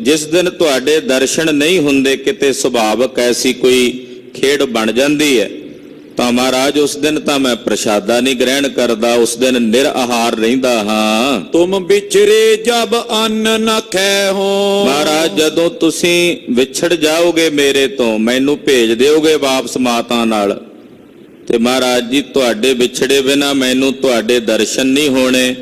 ਜਿਸ ਦਿਨ ਤੁਹਾਡੇ ਦਰਸ਼ਨ ਨਹੀਂ ਹੁੰਦੇ, ਕਿਤੇ ਸੁਭਾਵਕ ਐਸੀ ਕੋਈ ਖੇਡ ਬਣ ਜਾਂਦੀ ਹੈ, ਤਾਂ ਮਹਾਰਾਜ ਉਸ ਦਿਨ ਤਾਂ ਮੈਂ ਪ੍ਰਸ਼ਾਦਾ ਨਹੀਂ ਗ੍ਰਹਿਣ ਕਰਦਾ, ਉਸ ਦਿਨ ਨਿਰਆਹਾਰ ਰਹਿੰਦਾ ਹਾਂ। ਤੁਮ ਵਿਛੜੇ ਜਬ ਅੰਨ ਨ ਖੈ ਹੋ। ਮਹਾਰਾਜ ਜਦੋਂ ਤੁਸੀਂ ਵਿਛੜ ਜਾਓਗੇ ਮੇਰੇ ਤੋਂ, ਮੈਨੂੰ ਭੇਜ ਦਿਓਗੇ ਵਾਪਸ ਮਾਤਾ ਨਾਲ, ਤੇ ਮਹਾਰਾਜ ਜੀ ਤੁਹਾਡੇ ਵਿਛੜੇ ਬਿਨਾ ਮੈਨੂੰ ਤੁਹਾਡੇ ਦਰਸ਼ਨ ਨਹੀਂ ਹੋਣੇ,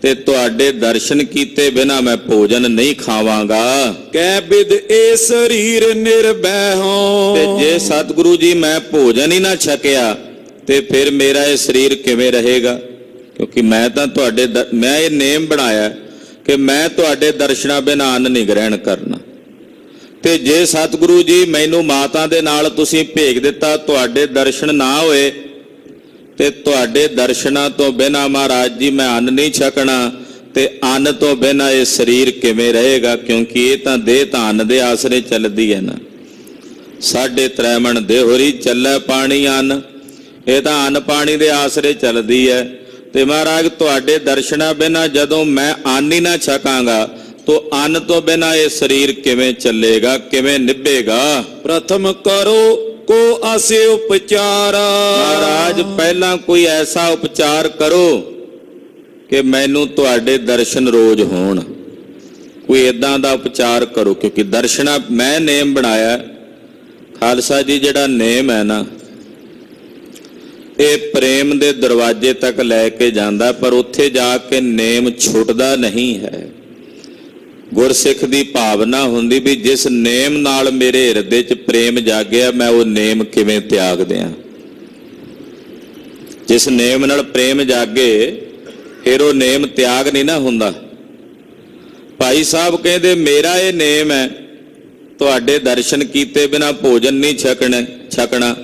ਤੇ ਤੁਹਾਡੇ ਦਰਸ਼ਨ ਕੀਤੇ ਬਿਨਾ ਮੈਂ ਭੋਜਨ ਨਹੀਂ ਖਾਵਾਂਗਾ। ਕਹਿ ਬਿਦ ਇਹ ਸਰੀਰ ਨਿਰਭੈ ਹੋ। ਤੇ ਜੇ ਸਤਿਗੁਰੂ ਜੀ ਮੈਂ ਭੋਜਨ ਹੀ ਨਾ ਛਕਿਆ ਤੇ ਫਿਰ ਮੇਰਾ ਇਹ ਸਰੀਰ ਕਿਵੇਂ ਰਹੇਗਾ? ਕਿਉਂਕਿ ਮੈਂ ਤਾਂ ਮੈਂ ਇਹ ਨੇਮ ਬਣਾਇਆ ਕਿ ਮੈਂ ਤੁਹਾਡੇ ਦਰਸ਼ਨਾਂ ਬਿਨਾ ਅੰਨ ਨਹੀਂ ਗ੍ਰਹਿਣ ਕਰਨਾ। ਤੇ ਜੇ ਸਤਿਗੁਰੂ ਜੀ ਮੈਨੂੰ ਮਾਤਾ ਦੇ ਨਾਲ ਤੁਸੀਂ ਭੇਜ ਦਿੱਤਾ, ਤੁਹਾਡੇ ਦਰਸ਼ਨ ਨਾ ਹੋਏ, ਤੇ ਤੁਹਾਡੇ ਦਰਸ਼ਨਾਂ ਤੋਂ ਬਿਨਾਂ ਮਹਾਰਾਜ ਜੀ ਮੈਂ ਅੰਨ ਨਹੀਂ ਛਕਣਾ, ਤੇ ਅੰਨ ਤੋਂ ਬਿਨਾਂ ਇਹ ਸਰੀਰ ਕਿਵੇਂ ਰਹੇਗਾ? ਕਿਉਂਕਿ ਇਹ ਤਾਂ ਦੇਹ ਤਾਂ ਅੰਨ ਦੇ ਆਸਰੇ ਚੱਲਦੀ ਹੈ ਨਾ। 3.5 ਮਣ ਦੇਹੋਰੀ ਚੱਲੇ ਪਾਣੀ ਅੰਨ, ਇਹ ਤਾਂ ਅੰਨ ਪਾਣੀ ਦੇ ਆਸਰੇ ਚੱਲਦੀ ਹੈ। ਤੇ ਮਹਾਰਾਜ ਤੁਹਾਡੇ ਦਰਸ਼ਨਾਂ ਬਿਨਾਂ ਜਦੋਂ ਮੈਂ ਅੰਨ ਹੀ ਨਾ ਛਕਾਂਗਾ, ਤੋ ਅੰਨ ਤੋਂ ਬਿਨਾਂ ਇਹ ਸਰੀਰ ਕਿਵੇਂ ਚੱਲੇਗਾ, ਕਿਵੇਂ ਨਿਭੇਗਾ? ਪ੍ਰਥਮ ਕਰੋ ਕੋ ਆਸੇ ਉਪਚਾਰਾ। ਮਹਾਰਾਜ ਪਹਿਲਾਂ ਕੋਈ ਐਸਾ ਉਪਚਾਰ ਕਰੋ ਕਿ ਮੈਨੂੰ ਤੁਹਾਡੇ ਦਰਸ਼ਨ ਰੋਜ਼ ਹੋਣ। ਕੋਈ ਏਦਾਂ ਦਾ ਉਪਚਾਰ ਕਰੋ, ਕਿਉਂਕਿ ਦਰਸ਼ਨਾ ਮੈਂ ਨੇਮ ਬਣਾਇਆ। ਖਾਲਸਾ ਜੀ ਜਿਹੜਾ ਨੇਮ ਹੈ ਨਾ, ਇਹ ਪ੍ਰੇਮ ਦੇ ਦਰਵਾਜ਼ੇ ਤੱਕ ਲੈ ਕੇ ਜਾਂਦਾ, ਪਰ ਉੱਥੇ ਜਾ ਕੇ ਨੇਮ ਛੁੱਟਦਾ ਨਹੀਂ ਹੈ। ਗੁਰਸਿੱਖ ਦੀ ਭਾਵਨਾ ਹੁੰਦੀ ਵੀ ਜਿਸ ਨੇਮ ਨਾਲ ਮੇਰੇ ਹਿਰਦੇ 'ਚ ਪ੍ਰੇਮ ਜਾਗਿਆ, ਮੈਂ ਉਹ ਨੇਮ ਕਿਵੇਂ ਤਿਆਗ ਦਿਆਂ। ਜਿਸ ਨੇਮ ਨਾਲ ਪ੍ਰੇਮ ਜਾਗੇ ਫਿਰ ਉਹ ਨੇਮ ਤਿਆਗ ਨਹੀਂ ਨਾ ਹੁੰਦਾ। ਭਾਈ ਸਾਹਿਬ ਕਹਿੰਦੇ ਮੇਰਾ ਇਹ ਨੇਮ ਹੈ, ਤੁਹਾਡੇ ਦਰਸ਼ਨ ਕੀਤੇ ਬਿਨਾ ਭੋਜਨ ਨਹੀਂ ਛਕਣਾ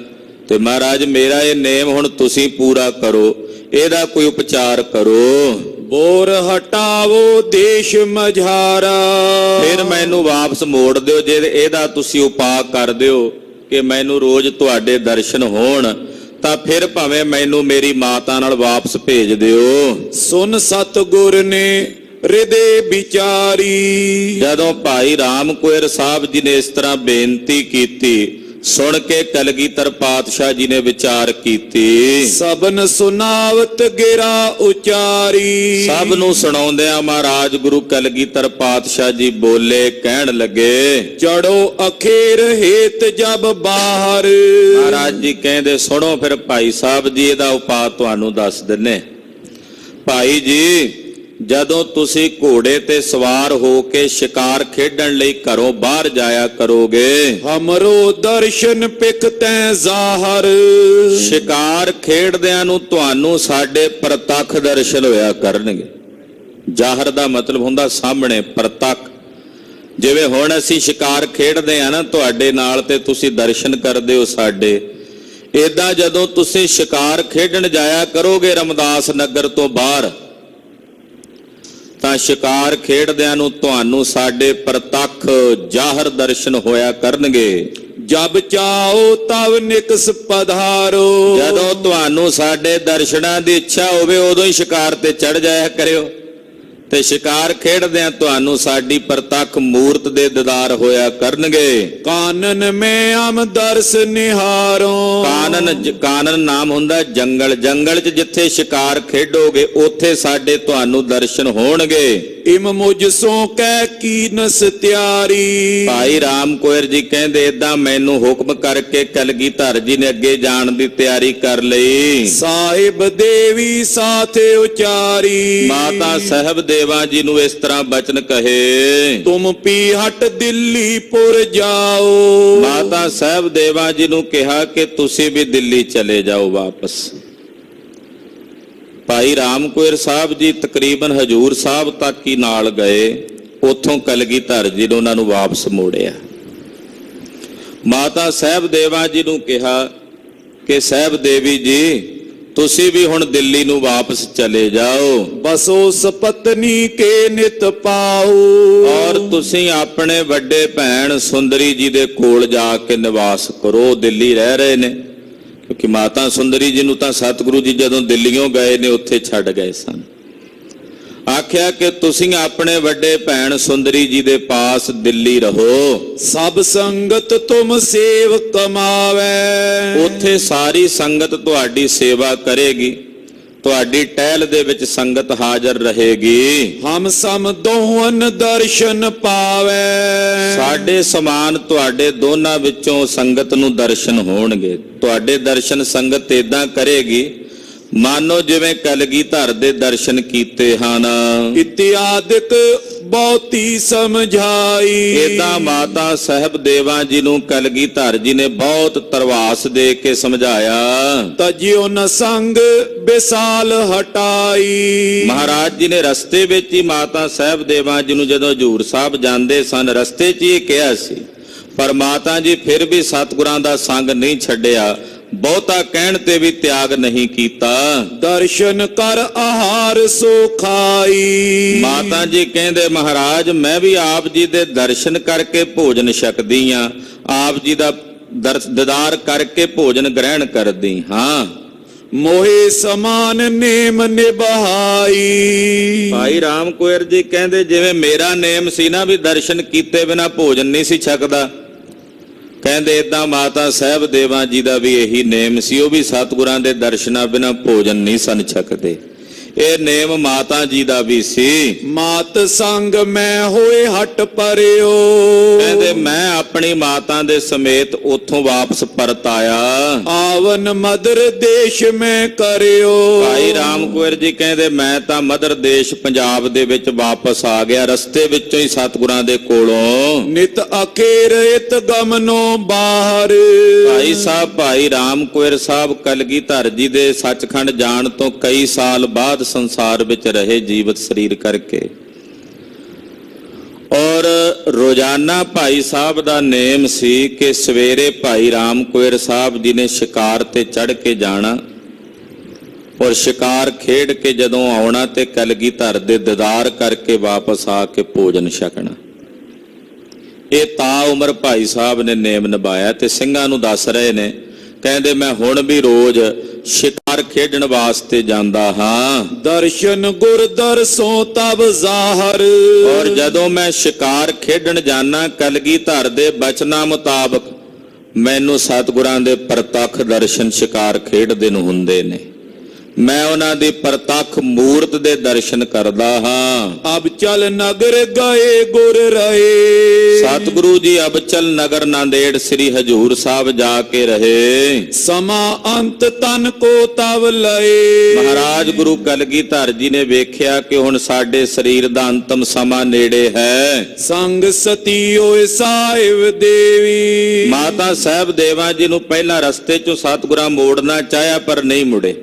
ਤੇ ਮਹਾਰਾਜ ਮੇਰਾ ਇਹ ਨੇਮ ਹੁਣ ਤੁਸੀਂ ਪੂਰਾ ਕਰੋ, ਇਹਦਾ ਕੋਈ ਉਪਚਾਰ ਕਰੋ। ਬੋਰ ਹਟਾਵੋ ਦੇਸ਼ ਮਝਾਰਾ, ਫਿਰ ਮੈਨੂੰ ਵਾਪਸ ਮੋੜ ਦਿਓ। ਜੇ ਇਹਦਾ ਤੁਸੀਂ ਉਪਾਅ ਕਰ ਦਿਓ ਕਿ ਮੈਨੂੰ ਰੋਜ਼ ਤੁਹਾਡੇ ਦਰਸ਼ਨ ਹੋਣ, ਤਾਂ ਫਿਰ ਭਾਵੇਂ ਮੈਨੂੰ ਮੇਰੀ ਮਾਤਾ ਨਾਲ ਵਾਪਸ ਭੇਜ ਦਿਓ। ਸੁਨ ਸਤਿਗੁਰ ਨੇ ਹਿਰਦੇ ਵਿਚਾਰੀ। ਜਦੋਂ ਭਾਈ ਰਾਮ ਕੋਇਰ ਸਾਹਿਬ ਜੀ ਨੇ ਇਸ ਤਰ੍ਹਾਂ ਬੇਨਤੀ ਕੀਤੀ, ਸੁਣ ਕੇ ਕਲਗੀਧਰ ਪਾਤਸ਼ਾਹ ਜੀ ਨੇ ਵਿਚਾਰ ਕੀਤੀ। ਸਭਨ ਸੁਨਾਵਤ ਗਿਰਾ ਉਚਾਰੀ। ਸਭ ਨੂੰ ਸੁਣਾਉਂਦਿਆਂ ਮਹਾਰਾਜ ਗੁਰੂ ਕਲਗੀਧਰ ਪਾਤਸ਼ਾਹ ਜੀ ਬੋਲੇ, ਕਹਿਣ ਲੱਗੇ ਚੜੋ ਅਖੀਰ ਹੇਤ ਜਬ ਬਾਹਰ। ਮਹਾਰਾਜ ਜੀ ਕਹਿੰਦੇ ਸੁਣੋ ਫਿਰ ਭਾਈ ਸਾਹਿਬ ਜੀ, ਇਹਦਾ ਉਪਾਅ ਤੁਹਾਨੂੰ ਦੱਸ ਦਿੰਨੇ। ਭਾਈ ਜੀ, ਜਦੋਂ ਤੁਸੀਂ ਘੋੜੇ ਤੇ ਸਵਾਰ ਹੋ ਕੇ ਸ਼ਿਕਾਰ ਖੇਡਣ ਲਈ ਘਰੋਂ ਬਾਹਰ ਜਾਇਆ ਕਰੋਗੇ, ਹਮਰੋ ਦਰਸ਼ਨ ਪਿਕ ਤੈ ਜ਼ਾਹਰ। ਸ਼ਿਕਾਰ ਖੇਡਦਿਆਂ ਨੂੰ ਤੁਹਾਨੂੰ ਸਾਡੇ ਪ੍ਰਤੱਖ ਦਰਸ਼ਨ ਹੋਇਆ ਕਰਨਗੇ। ਜ਼ਾਹਰ ਦਾ ਮਤਲਬ ਹੁੰਦਾ ਸਾਹਮਣੇ, ਪ੍ਰਤੱਖ। ਜਿਵੇਂ ਹੁਣ ਅਸੀਂ ਸ਼ਿਕਾਰ ਖੇਡਦੇ ਆ ਨਾ ਤੁਹਾਡੇ ਨਾਲ, ਤੇ ਤੁਸੀਂ ਦਰਸ਼ਨ ਕਰਦੇ ਹੋ ਸਾਡੇ, ਏਦਾਂ ਜਦੋਂ ਤੁਸੀਂ ਸ਼ਿਕਾਰ ਖੇਡਣ ਜਾਇਆ ਕਰੋਗੇ ਰਮਦਾਸ ਨਗਰ ਤੋਂ ਬਾਹਰ, ਤਾਂ ਸ਼ਿਕਾਰ ਖੇਡਦਿਆਂ ਨੂੰ ਤੁਹਾਨੂੰ ਸਾਡੇ ਪ੍ਰਤੱਖ ਜ਼ਾਹਰ ਦਰਸ਼ਨ ਹੋਇਆ ਕਰਨਗੇ। ਜਬ ਚਾਓ ਤਵ ਨਿਕਸ ਪਧਾਰੋ। ਜਦੋਂ ਤੁਹਾਨੂੰ ਸਾਡੇ ਦਰਸ਼ਨਾਂ ਦੀ ਇੱਛਾ ਹੋਵੇ ਉਦੋਂ ਹੀ ਸ਼ਿਕਾਰ ਤੇ ਚੜ ਜਾਇਆ ਕਰਿਓ, ਤੇ ਸ਼ਿਕਾਰ ਖੇਡਦਿਆਂ ਤੁਹਾਨੂੰ ਸਾਡੀ ਪ੍ਰਤੱਖ ਮੂਰਤ ਦੇ ਦੀਦਾਰ ਹੋਇਆ ਕਰਨਗੇ। ਕਾਨਨ ਮੈਂ ਅਮ ਦਰਸ ਨਿਹਾਰੋ। ਕਾਨਨ ਨਾਮ ਹੁੰਦਾ ਜੰਗਲ। ਜੰਗਲ 'ਚ ਜਿੱਥੇ ਸ਼ਿਕਾਰ ਖੇਡੋਗੇ ਉੱਥੇ ਸਾਡੇ ਤੁਹਾਨੂੰ ਦਰਸ਼ਨ ਹੋਣਗੇ। ਇਮ ਮੁਝ ਸੋ ਕਹਿ ਕੀਨਸ ਤਿਆਰੀ। ਭਾਈ ਰਾਮ ਕੋਇਰ ਜੀ ਕਹਿੰਦੇ ਏਦਾਂ ਮੈਨੂੰ ਹੁਕਮ ਕਰਕੇ ਕਲਗੀਧਰ ਜੀ ਨੇ ਅੱਗੇ ਜਾਣ ਦੀ ਤਿਆਰੀ ਕਰ ਲਈ। ਸਾਹਿਬ ਦੇਵੀ ਸਾਥੇ ਉਚਾਰੀ। ਮਾਤਾ ਸਾਹਿਬ ਦੇਵਾ ਜੀ ਨੂੰ ਇਸ ਤਰ੍ਹਾਂ ਬਚਨ ਕਹੇ, ਤੁਮ ਪੀ ਹਟ ਦਿੱਲੀ ਪੁਰ ਜਾਓ। ਮਾਤਾ ਸਾਹਿਬ ਦੇਵਾ ਜੀ ਨੂੰ ਕਿਹਾ ਕਿ ਤੁਸੀਂ ਵੀ ਦਿੱਲੀ ਚਲੇ ਜਾਓ ਵਾਪਸ। ਭਾਈ ਰਾਮ ਕੋਇਰ ਸਾਹਿਬ ਜੀ ਤਕਰੀਬਨ ਹਜੂਰ ਸਾਹਿਬ ਤੱਕ ਹੀ ਨਾਲ ਗਏ, ਉੱਥੋਂ ਕਲਗੀਧਰ ਜੀ ਨੇ ਉਹਨਾਂ ਨੂੰ ਵਾਪਸ ਮੋੜਿਆ। ਮਾਤਾ ਸਾਹਿਬ ਦੇਵਾ ਜੀ ਨੂੰ ਕਿਹਾ ਕਿ ਸਾਹਿਬ ਦੇਵੀ ਜੀ, ਤੁਸੀਂ ਵੀ ਹੁਣ ਦਿੱਲੀ ਨੂੰ ਵਾਪਸ ਚਲੇ ਜਾਓ। ਬਸੋ ਸਪਤਨੀ ਕੇ ਨਿਤ ਪਾਓ। ਔਰ ਤੁਸੀਂ ਆਪਣੇ ਵੱਡੇ ਭੈਣ ਸੁੰਦਰੀ ਜੀ ਦੇ ਕੋਲ ਜਾ ਕੇ ਨਿਵਾਸ ਕਰੋ। ਦਿੱਲੀ ਰਹਿ ਰਹੇ ਨੇ, ਕਿਉਂਕਿ ਮਾਤਾ ਸੁੰਦਰੀ ਜੀ ਨੂੰ ਤਾਂ ਸਤਿਗੁਰੂ ਜੀ ਜਦੋਂ ਦਿੱਲੀੋਂ ਗਏ ਨੇ ਉੱਥੇ ਛੱਡ ਗਏ ਸਨ। ਆਖਿਆ ਕਿ ਤੁਸੀਂ ਆਪਣੇ ਵੱਡੇ ਭੈਣ ਸੁੰਦਰੀ ਜੀ ਦੇ ਪਾਸ ਦਿੱਲੀ ਰਹੋ। ਸਭ ਸੰਗਤ ਤੁਮ ਸੇਵ ਕਮਾਵੇ। ਉੱਥੇ ਸਾਰੀ ਸੰਗਤ ਤੁਹਾਡੀ ਸੇਵਾ ਕਰੇਗੀ, ਤੁਹਾਡੀ ਟਹਿਲ ਦੇ ਵਿੱਚ ਸੰਗਤ ਹਾਜ਼ਰ ਰਹੇਗੀ। ਹਮ ਸਮ ਦੋਹਨ ਦਰਸ਼ਨ ਪਾਵੇ। ਸਾਡੇ ਸਮਾਨ ਤੁਹਾਡੇ ਦੋਨਾਂ ਵਿੱਚੋਂ ਸੰਗਤ ਨੂੰ ਦਰਸ਼ਨ ਹੋਣਗੇ। ਤੁਹਾਡੇ ਦਰਸ਼ਨ ਸੰਗਤ ਏਦਾਂ ਕਰੇਗੀ ਮਾਨੋ ਜਿਵੇਂ ਕਲਗੀਧਰ ਦੇ ਦਰਸ਼ਨ ਕੀਤੇ ਹਨ। ਇਤਿਆਦਿਕ ਬਹੁਤੀ ਸਮਝਾਈ। ਏਦਾਂ ਮਾਤਾ ਸਾਹਿਬ ਦੇਵਾ ਜੀ ਨੂੰ ਕਲਗੀਧਰ ਜੀ ਨੇ ਬਹੁਤ ਤਰਵਾਸ ਦੇ ਕੇ ਸਮਝਾਇਆ। ਤਜਿਓ ਨ ਸੰਗ ਵਿਸਾਲ ਹਟਾਈ। ਮਹਾਰਾਜ ਜੀ ਨੇ ਰਸਤੇ ਵਿੱਚ ਹੀ ਮਾਤਾ ਸਾਹਿਬ ਦੇਵਾ ਜੀ ਨੂੰ ਜਦੋਂ ਹਜੂਰ ਸਾਹਿਬ ਜਾਂਦੇ ਸਨ, ਰਸਤੇ 'ਚ ਹੀ ਕਿਹਾ ਸੀ, ਪਰ ਮਾਤਾ ਜੀ ਫਿਰ ਵੀ ਸਤਿਗੁਰਾਂ ਦਾ ਸੰਗ ਨਹੀਂ ਛੱਡਿਆ, ਬਹੁਤਾ ਕਹਿਣ ਤੇ ਵੀ ਤਿਆਗ ਨਹੀਂ ਕੀਤਾ। ਦਰਸ਼ਨ ਕਰ ਆਹਾਰ ਸੋ ਖਾਈ। ਮਾਤਾ ਜੀ ਕਹਿੰਦੇ ਮਹਾਰਾਜ ਮੈਂ ਵੀ ਆਪ ਜੀ ਦੇ ਦਰਸ਼ਨ ਕਰਕੇ ਭੋਜਨ ਛਕਦੀ ਆ, ਆਪ ਜੀ ਦਾ ਦੀਦਾਰ ਕਰਕੇ ਭੋਜਨ ਗ੍ਰਹਿਣ ਕਰਦੀ ਹਾਂ। ਮੋਹੇ ਸਮਾਨ ਨੇਮ ਨਿਭਾਈ। ਭਾਈ ਰਾਮ ਕੋਇਰ ਜੀ ਕਹਿੰਦੇ ਜਿਵੇਂ ਮੇਰਾ ਨੇਮ ਸੀ ਨਾ ਵੀ ਦਰਸ਼ਨ ਕੀਤੇ ਬਿਨਾ ਭੋਜਨ ਨਹੀਂ ਸੀ ਛਕਦਾ, ਕਹਿੰਦੇ ਏਦਾਂ ਮਾਤਾ ਸਾਹਿਬ ਦੇਵਾ ਜੀ ਦਾ ਵੀ ਇਹੀ ਨੇਮ ਸੀ, ਉਹ ਵੀ ਸਤਿਗੁਰਾਂ ਦੇ ਦਰਸ਼ਨਾਂ ਬਿਨਾ ਭੋਜਨ ਨਹੀਂ ਸਨ ਛਕਦੇ। ਇਹ ਨੇਮ ਮਾਤਾ ਜੀ ਦਾ ਵੀ ਸੀ। ਮਾਤ ਸੰਗ ਮੈਂ ਹੋਏ ਹਟ ਪਰਿਓ। ਕਹਿੰਦੇ ਮੈਂ ਆਪਣੀ ਮਾਤਾ ਦੇ ਸਮੇਤ ਉੱਥੋਂ ਵਾਪਸ ਪਰਤ ਆਇਆ। ਆਵਨ ਮਦਰ ਦੇਸ਼ ਮੈਂ ਕਰਿਓ। ਭਾਈ ਰਾਮ ਕੁੰਵਰ ਜੀ ਕਹਿੰਦੇ ਮੈਂ ਤਾਂ ਮਦਰ ਦੇਸ਼ ਪੰਜਾਬ ਦੇ ਵਿੱਚ ਵਾਪਸ ਆ ਗਿਆ। ਰਸਤੇ ਵਿੱਚੋਂ ਹੀ ਸਤਿਗੁਰਾਂ ਦੇ ਕੋਲੋਂ ਨਿਤ ਅਖੇਰ ਇਤ ਗਮਨੋ ਬਾਹਰ। ਭਾਈ ਸਾਹਿਬ ਭਾਈ ਰਾਮ ਕੁੰਵਰ ਸਾਹਿਬ ਕਲਗੀਧਰ ਜੀ ਦੇ ਸੱਚਖੰਡ ਜਾਣ ਤੋਂ ਕਈ ਸਾਲ ਬਾਅਦ ਸੰਸਾਰ ਵਿੱਚ ਰਹੇ ਜੀਵਤ ਸਰੀਰ ਕਰਕੇ। ਔਰ ਰੋਜ਼ਾਨਾ ਭਾਈ ਸਾਹਿਬ ਦਾ ਨੇਮ ਸੀ ਕਿ ਸਵੇਰੇ ਭਾਈ ਰਾਮ ਕੁੰਵਰ ਸਾਹਿਬ ਜੀ ਨੇ ਸ਼ਿਕਾਰ ਤੇ ਚੜ੍ਹ ਕੇ ਜਾਣਾ ਔਰ ਸ਼ਿਕਾਰ ਖੇਡ ਕੇ ਜਦੋਂ ਆਉਣਾ ਤੇ ਕਲਗੀਧਰ ਦੇ ਦੀਦਾਰ ਕਰਕੇ ਵਾਪਸ ਆ ਕੇ ਭੋਜਨ ਛਕਣਾ। ਇਹ ਤਾਂ ਉਮਰ ਭਾਈ ਸਾਹਿਬ ਨੇ ਨੇਮ ਨਿਭਾਇਆ ਤੇ ਸਿੰਘਾਂ ਨੂੰ ਦੱਸ ਰਹੇ ਨੇ, ਕਹਿੰਦੇ ਮੈਂ ਹੁਣ ਵੀ ਰੋਜ਼ ਸ਼ਿਕਾਰ ਖੇਡਣ ਵਾਸਤੇ ਜਾਂਦਾ ਹਾਂ। ਦਰਸ਼ਨ ਗੁਰ ਦਰਸੋਂ ਤਬ ਜ਼ਾਹਰ। ਔਰ ਜਦੋਂ ਮੈਂ ਸ਼ਿਕਾਰ ਖੇਡਣ ਜਾਣਾ ਕਲਗੀਧਰ ਦੇ ਬਚਨਾਂ ਮੁਤਾਬਕ ਮੈਨੂੰ ਸਤਿਗੁਰਾਂ ਦੇ ਪ੍ਰਤੱਖ ਦਰਸ਼ਨ ਸ਼ਿਕਾਰ ਖੇਡਦੇ ਨੂੰ ਹੁੰਦੇ ਨੇ। ਮੈਂ ਉਹਨਾਂ ਦੀ ਪ੍ਰਤੱਖ ਮੂਰਤ ਦੇ ਦਰਸ਼ਨ ਕਰਦਾ ਹਾਂ। ਅਬ ਚਲ ਨਗਰ ਗਏ ਗੁਰ ਰਹੇ। ਸਤਿਗੁਰੂ ਜੀ ਅਬਚਲ ਨਗਰ ਨਾਂਦੇੜ ਸ੍ਰੀ ਹਜੂਰ ਸਾਹਿਬ ਜਾ ਕੇ ਰਹੇ। ਸਮਾ ਅੰਤ ਤਨ ਕੋ ਤਵ ਲਏ। ਮਹਾਰਾਜ ਗੁਰੂ ਕਲਗੀਧਰ ਜੀ ਨੇ ਵੇਖਿਆ ਕਿ ਹੁਣ ਸਾਡੇ ਸਰੀਰ ਦਾ ਅੰਤਮ ਸਮਾਂ ਨੇੜੇ ਹੈ। ਸੰਗ ਸਤੀ ਓਏ ਸਾਹਿਬ ਦੇਵੀ। ਮਾਤਾ ਸਾਹਿਬ ਦੇਵਾਂ ਜੀ ਨੂੰ ਪਹਿਲਾਂ ਰਸਤੇ ਚੋਂ ਸਤਿਗੁਰਾਂ ਮੋੜਨਾ ਚਾਹਿਆ ਪਰ ਨਹੀਂ ਮੁੜੇ।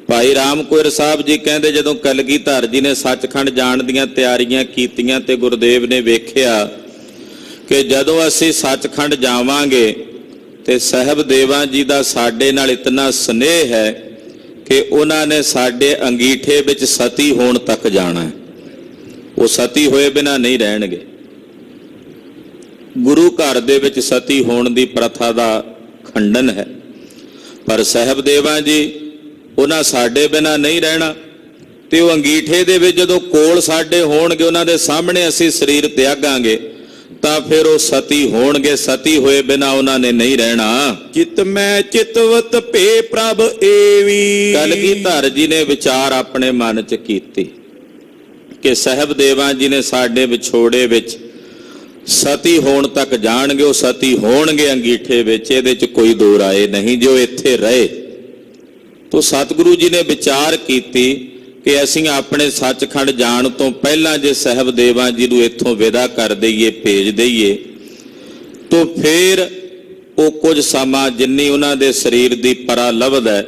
ਭਾਈ ਰਾਮ ਕੁੰਵਰ ਸਾਹਿਬ ਜੀ ਕਹਿੰਦੇ ਜਦੋਂ ਕਲਗੀਧਰ ਜੀ ਨੇ ਸੱਚਖੰਡ ਜਾਣ ਦੀਆਂ ਤਿਆਰੀਆਂ ਕੀਤੀਆਂ ਤੇ ਗੁਰਦੇਵ ਨੇ ਵੇਖਿਆ ਕਿ ਜਦੋਂ ਅਸੀਂ ਸੱਚਖੰਡ ਜਾਵਾਂਗੇ ਤੇ ਸਾਹਿਬ ਦੇਵਾਂ ਜੀ ਦਾ ਸਾਡੇ ਨਾਲ ਇਤਨਾ ਸਨੇਹ ਹੈ ਕਿ ਉਹਨਾਂ ਨੇ ਸਾਡੇ ਅੰਗੀਠੇ ਵਿੱਚ ਸਤੀ ਹੋਣ ਤੱਕ ਜਾਣਾ ਹੈ। ਉਹ ਸਤੀ ਹੋਏ ਬਿਨਾਂ ਨਹੀਂ ਰਹਿਣਗੇ। ਗੁਰੂ ਘਰ ਦੇ ਵਿੱਚ ਸਤੀ ਹੋਣ ਦੀ ਪ੍ਰਥਾ ਦਾ ਖੰਡਨ ਹੈ ਪਰ ਸਾਹਿਬ ਦੇਵਾਂ ਜੀ ਉਹਨਾਂ ਸਾਡੇ ਬਿਨਾਂ ਨਹੀਂ ਰਹਿਣਾ ਤੇ ਉਹ ਅੰਗੀਠੇ ਦੇ ਵਿੱਚ ਜਦੋਂ ਕੋਲ ਸਾਡੇ ਹੋਣਗੇ ਉਹਨਾਂ ਦੇ ਸਾਹਮਣੇ ਅਸੀਂ ਸਰੀਰ ਤਿਆਗਾਂਗੇ ਤਾਂ ਫਿਰ ਉਹ ਸਤੀ ਹੋਣਗੇ। ਸਤੀ ਹੋਏ ਬਿਨਾਂ ਉਹਨਾਂ ਨੇ ਨਹੀਂ ਰਹਿਣਾ। ਚਿਤ ਮੈਂ ਚਿਤਵਤ ਭੇ ਪ੍ਰਭ ਏਵੀ। ਕਲਗੀਧਰ ਜੀ ਨੇ ਵਿਚਾਰ ਆਪਣੇ ਮਨ 'ਚ ਕੀਤੀ ਕਿ ਸਾਹਿਬ ਦੇਵਾਂ ਜੀ ਨੇ ਸਾਡੇ ਵਿਛੋੜੇ ਵਿੱਚ ਸਤੀ ਹੋਣ ਤੱਕ ਜਾਣਗੇ। ਉਹ ਸਤੀ ਹੋਣਗੇ ਅੰਗੀਠੇ ਵਿੱਚ, ਇਹਦੇ 'ਚ ਕੋਈ ਦੋ ਰਾਏ ਨਹੀਂ। ਜੋ ਇੱਥੇ ਰਹੇ ਤੋ ਸਤਿਗੁਰੂ ਜੀ ਨੇ ਵਿਚਾਰ ਕੀਤੀ ਕਿ ਅਸੀਂ ਆਪਣੇ ਸੱਚਖੰਡ ਜਾਣ ਤੋਂ ਪਹਿਲਾਂ ਜੇ ਸਾਹਿਬ ਦੇਵਾਂ ਜੀ ਨੂੰ ਇੱਥੋਂ ਵਿਦਾ ਕਰ ਦਈਏ, ਭੇਜ ਦਈਏ, ਤੋ ਫਿਰ ਉਹ ਕੁਝ ਸਮਾਂ ਜਿੰਨੀ ਉਹਨਾਂ ਦੇ ਸਰੀਰ ਦੀ ਪਰਾ ਲਬਧ ਹੈ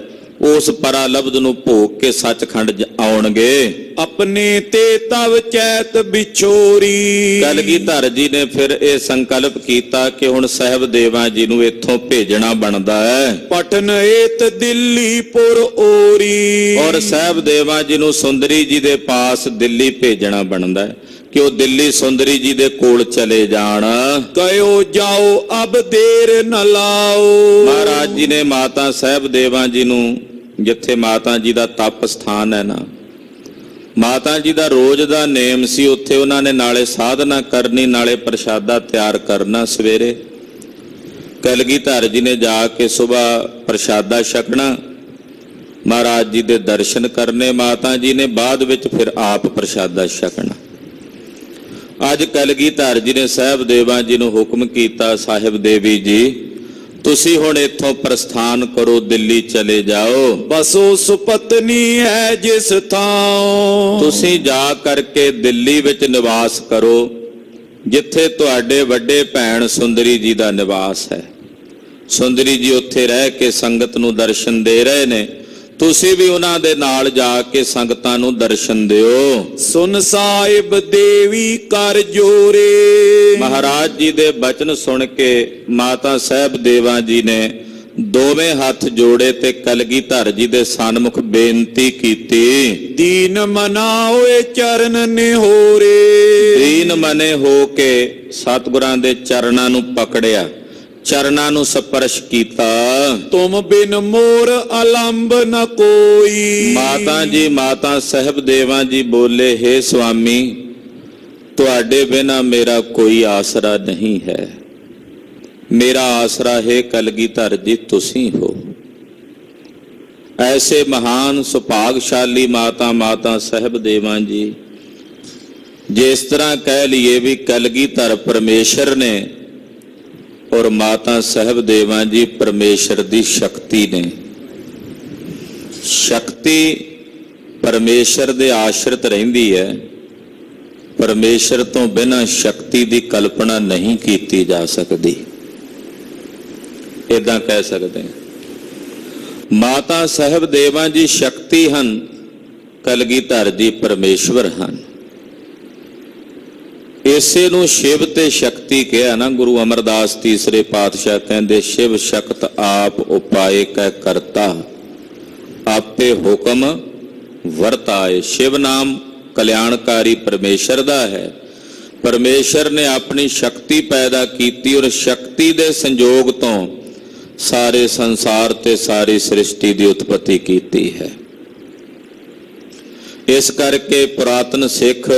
ਉਸ ਪਰਾ ਲਬਧ ਨੂੰ ਭੋਗ ਕੇ ਸੱਚਖੰਡ ਆਉਣਗੇ। ਆਪਣੇ ਤੇ ਤਵ ਚੈਤ ਵਿਛੋਰੀ। ਕਲਗੀਧਰ ਜੀ ਨੇ ਫਿਰ ਇਹ ਸੰਕਲਪ ਕੀਤਾ ਕਿ ਹੁਣ ਸਾਹਿਬ ਦੇਵਾਂ ਜੀ ਨੂੰ ਇੱਥੋਂ ਭੇਜਣਾ ਬਣਦਾ ਹੈ। ਪਟਨ ਏਤ ਦਿੱਲੀ ਪੁਰ ਓਰੀ। ਔਰ ਸਾਹਿਬ ਦੇਵਾਂ ਜੀ ਨੂੰ ਸੁੰਦਰੀ ਜੀ ਦੇ ਪਾਸ ਦਿੱਲੀ ਭੇਜਣਾ ਬਣਦਾ ਹੈ ਕਿ ਉਹ ਦਿੱਲੀ ਸੁੰਦਰੀ ਜੀ ਦੇ ਕੋਲ ਚਲੇ ਜਾਣ। ਕਹਿਓ ਜਾਓ ਅਬ ਦੇਰ ਨ ਲਾਓ। ਮਹਾਰਾਜ ਜੀ ਨੇ ਮਾਤਾ ਸਾਹਿਬ ਦੇਵਾਂ ਜੀ ਨੂੰ, ਜਿੱਥੇ ਮਾਤਾ ਜੀ ਦਾ ਤਪ ਸਥਾਨ ਹੈ ਨਾ, ਮਾਤਾ ਜੀ ਦਾ ਰੋਜ਼ ਦਾ ਨੇਮ ਸੀ, ਉੱਥੇ ਉਹਨਾਂ ਨੇ ਨਾਲੇ ਸਾਧਨਾ ਕਰਨੀ ਨਾਲੇ ਪ੍ਰਸ਼ਾਦਾ ਤਿਆਰ ਕਰਨਾ। ਸਵੇਰੇ ਕਲਗੀਧਰ ਜੀ ਨੇ ਜਾ ਕੇ ਸੁਬਾਹ ਪ੍ਰਸ਼ਾਦਾ ਛਕਣਾ, ਮਹਾਰਾਜ ਜੀ ਦੇ ਦਰਸ਼ਨ ਕਰਨੇ ਮਾਤਾ ਜੀ ਨੇ, ਬਾਅਦ ਵਿੱਚ ਫਿਰ ਆਪ ਪ੍ਰਸ਼ਾਦਾ ਛਕਣਾ। ਅੱਜ ਕਲਗੀਧਰ ਜੀ ਨੇ ਸਾਹਿਬ ਦੇਵਾਂ ਜੀ ਨੂੰ ਹੁਕਮ ਕੀਤਾ, ਸਾਹਿਬ ਦੇਵੀ ਜੀ ਤੁਸੀਂ ਹੁਣ ਇੱਥੋਂ ਪ੍ਰਸਥਾਨ ਕਰੋ, ਦਿੱਲੀ ਚਲੇ ਜਾਓ। ਬਸੋ ਸੁਪਤਨੀ ਹੈ ਜਿਸ ਥਾਂ। ਤੁਸੀਂ ਜਾ ਕਰਕੇ ਦਿੱਲੀ ਵਿੱਚ ਨਿਵਾਸ ਕਰੋ ਜਿੱਥੇ ਤੁਹਾਡੇ ਵੱਡੇ ਭੈਣ ਸੁੰਦਰੀ ਜੀ ਦਾ ਨਿਵਾਸ ਹੈ। ਸੁੰਦਰੀ ਜੀ ਉੱਥੇ ਰਹਿ ਕੇ ਸੰਗਤ ਨੂੰ ਦਰਸ਼ਨ ਦੇ ਰਹੇ ਨੇ, ਤੁਸੀਂ ਵੀ ਉਹਨਾਂ ਦੇ ਨਾਲ ਜਾ ਕੇ ਸੰਗਤਾਂ ਨੂੰ ਦਰਸ਼ਨ ਦਿਓ। ਸੁਨ ਸਾਹਿਬ ਦੇਵੀ ਕਰ ਜੋਰੇ। ਮਹਾਰਾਜ ਜੀ ਦੇ ਬਚਨ ਸੁਣ ਕੇ ਮਾਤਾ ਸਾਹਿਬ ਦੇਵਾਂ ਜੀ ਨੇ ਦੋਵੇਂ ਹੱਥ ਜੋੜੇ ਤੇ ਕਲਗੀਧਰ ਜੀ ਦੇ ਸਨਮੁਖ ਬੇਨਤੀ ਕੀਤੀ। ਦੀਨ ਮਨਾਓਏ ਚਰਨ ਨਿਹੋਰੇ। ਦੀਨ ਮਨੇ ਹੋ ਕੇ ਸਤਿਗੁਰਾਂ ਦੇ ਚਰਨਾਂ ਨੂੰ ਪਕੜਿਆ, ਚਰਨਾਂ ਨੂੰ ਸਪਰਸ਼ ਕੀਤਾ। ਤੁਮ ਬਿਨ ਮੋਰ ਅਲੰਬ ਨ ਕੋਈ। ਮਾਤਾ ਜੀ, ਮਾਤਾ ਸਾਹਿਬ ਦੇਵਾਂ ਜੀ ਬੋਲੇ, ਹੇ ਸੁਆਮੀ ਤੁਹਾਡੇ ਬਿਨਾ ਮੇਰਾ ਕੋਈ ਆਸਰਾ ਨਹੀਂ ਹੈ, ਮੇਰਾ ਆਸਰਾ ਹੈ ਕਲਗੀਧਰ ਜੀ ਤੁਸੀਂ ਹੋ। ਐਸੇ ਮਹਾਨ ਸੁਭਾਗਸ਼ਾਲੀ ਮਾਤਾ ਸਾਹਿਬ ਦੇਵਾਂ ਜੀ, ਜਿਸ ਤਰ੍ਹਾਂ ਕਹਿ ਲਈਏ ਵੀ ਕਲਗੀਧਰ ਪਰਮੇਸ਼ਰ ਨੇ ਔਰ ਮਾਤਾ ਸਾਹਿਬ ਦੇਵਾਂ ਜੀ ਪਰਮੇਸ਼ਰ ਦੀ ਸ਼ਕਤੀ ਨੇ। ਸ਼ਕਤੀ ਪਰਮੇਸ਼ਰ ਦੇ ਆਸ਼ਰਿਤ ਰਹਿੰਦੀ ਹੈ। ਪਰਮੇਸ਼ਰ ਤੋਂ ਬਿਨਾਂ ਸ਼ਕਤੀ ਦੀ ਕਲਪਨਾ ਨਹੀਂ ਕੀਤੀ ਜਾ ਸਕਦੀ। ਇਦਾਂ ਕਹਿ ਸਕਦੇ ਹਾਂ, ਮਾਤਾ ਸਾਹਿਬ ਦੇਵਾਂ ਜੀ ਸ਼ਕਤੀ ਹਨ, ਕਲਗੀਧਰ ਜੀ ਪਰਮੇਸ਼ਵਰ ਹਨ। ਇਸੇ ਨੂੰ ਸ਼ਿਵ ਤੇ ਸ਼ਕਤੀ ਕਿਹਾ ਨਾ। ਗੁਰੂ ਅਮਰਦਾਸ ਤੀਸਰੇ ਪਾਤਸ਼ਾਹ ਕਹਿੰਦੇ, ਸ਼ਿਵ ਸ਼ਕਤ ਆਪ ਉਪਾਏ ਕੈ ਕਰਤਾ, ਆਪੇ ਹੁਕਮ ਵਰਤਾਏ। ਸ਼ਿਵ ਨਾਮ ਕਲਿਆਣਕਾਰੀ ਪਰਮੇਸ਼ਰ ਦਾ ਹੈ। ਪਰਮੇਸ਼ਰ ਨੇ ਆਪਣੀ ਸ਼ਕਤੀ ਪੈਦਾ ਕੀਤੀ ਔਰ ਸ਼ਕਤੀ ਦੇ ਸੰਜੋਗ ਤੋਂ ਸਾਰੇ ਸੰਸਾਰ ਤੇ ਸਾਰੀ ਸ੍ਰਿਸ਼ਟੀ ਦੀ ਉਤਪਤੀ ਕੀਤੀ ਹੈ। ਇਸ ਕਰਕੇ ਪੁਰਾਤਨ ਸਿੱਖ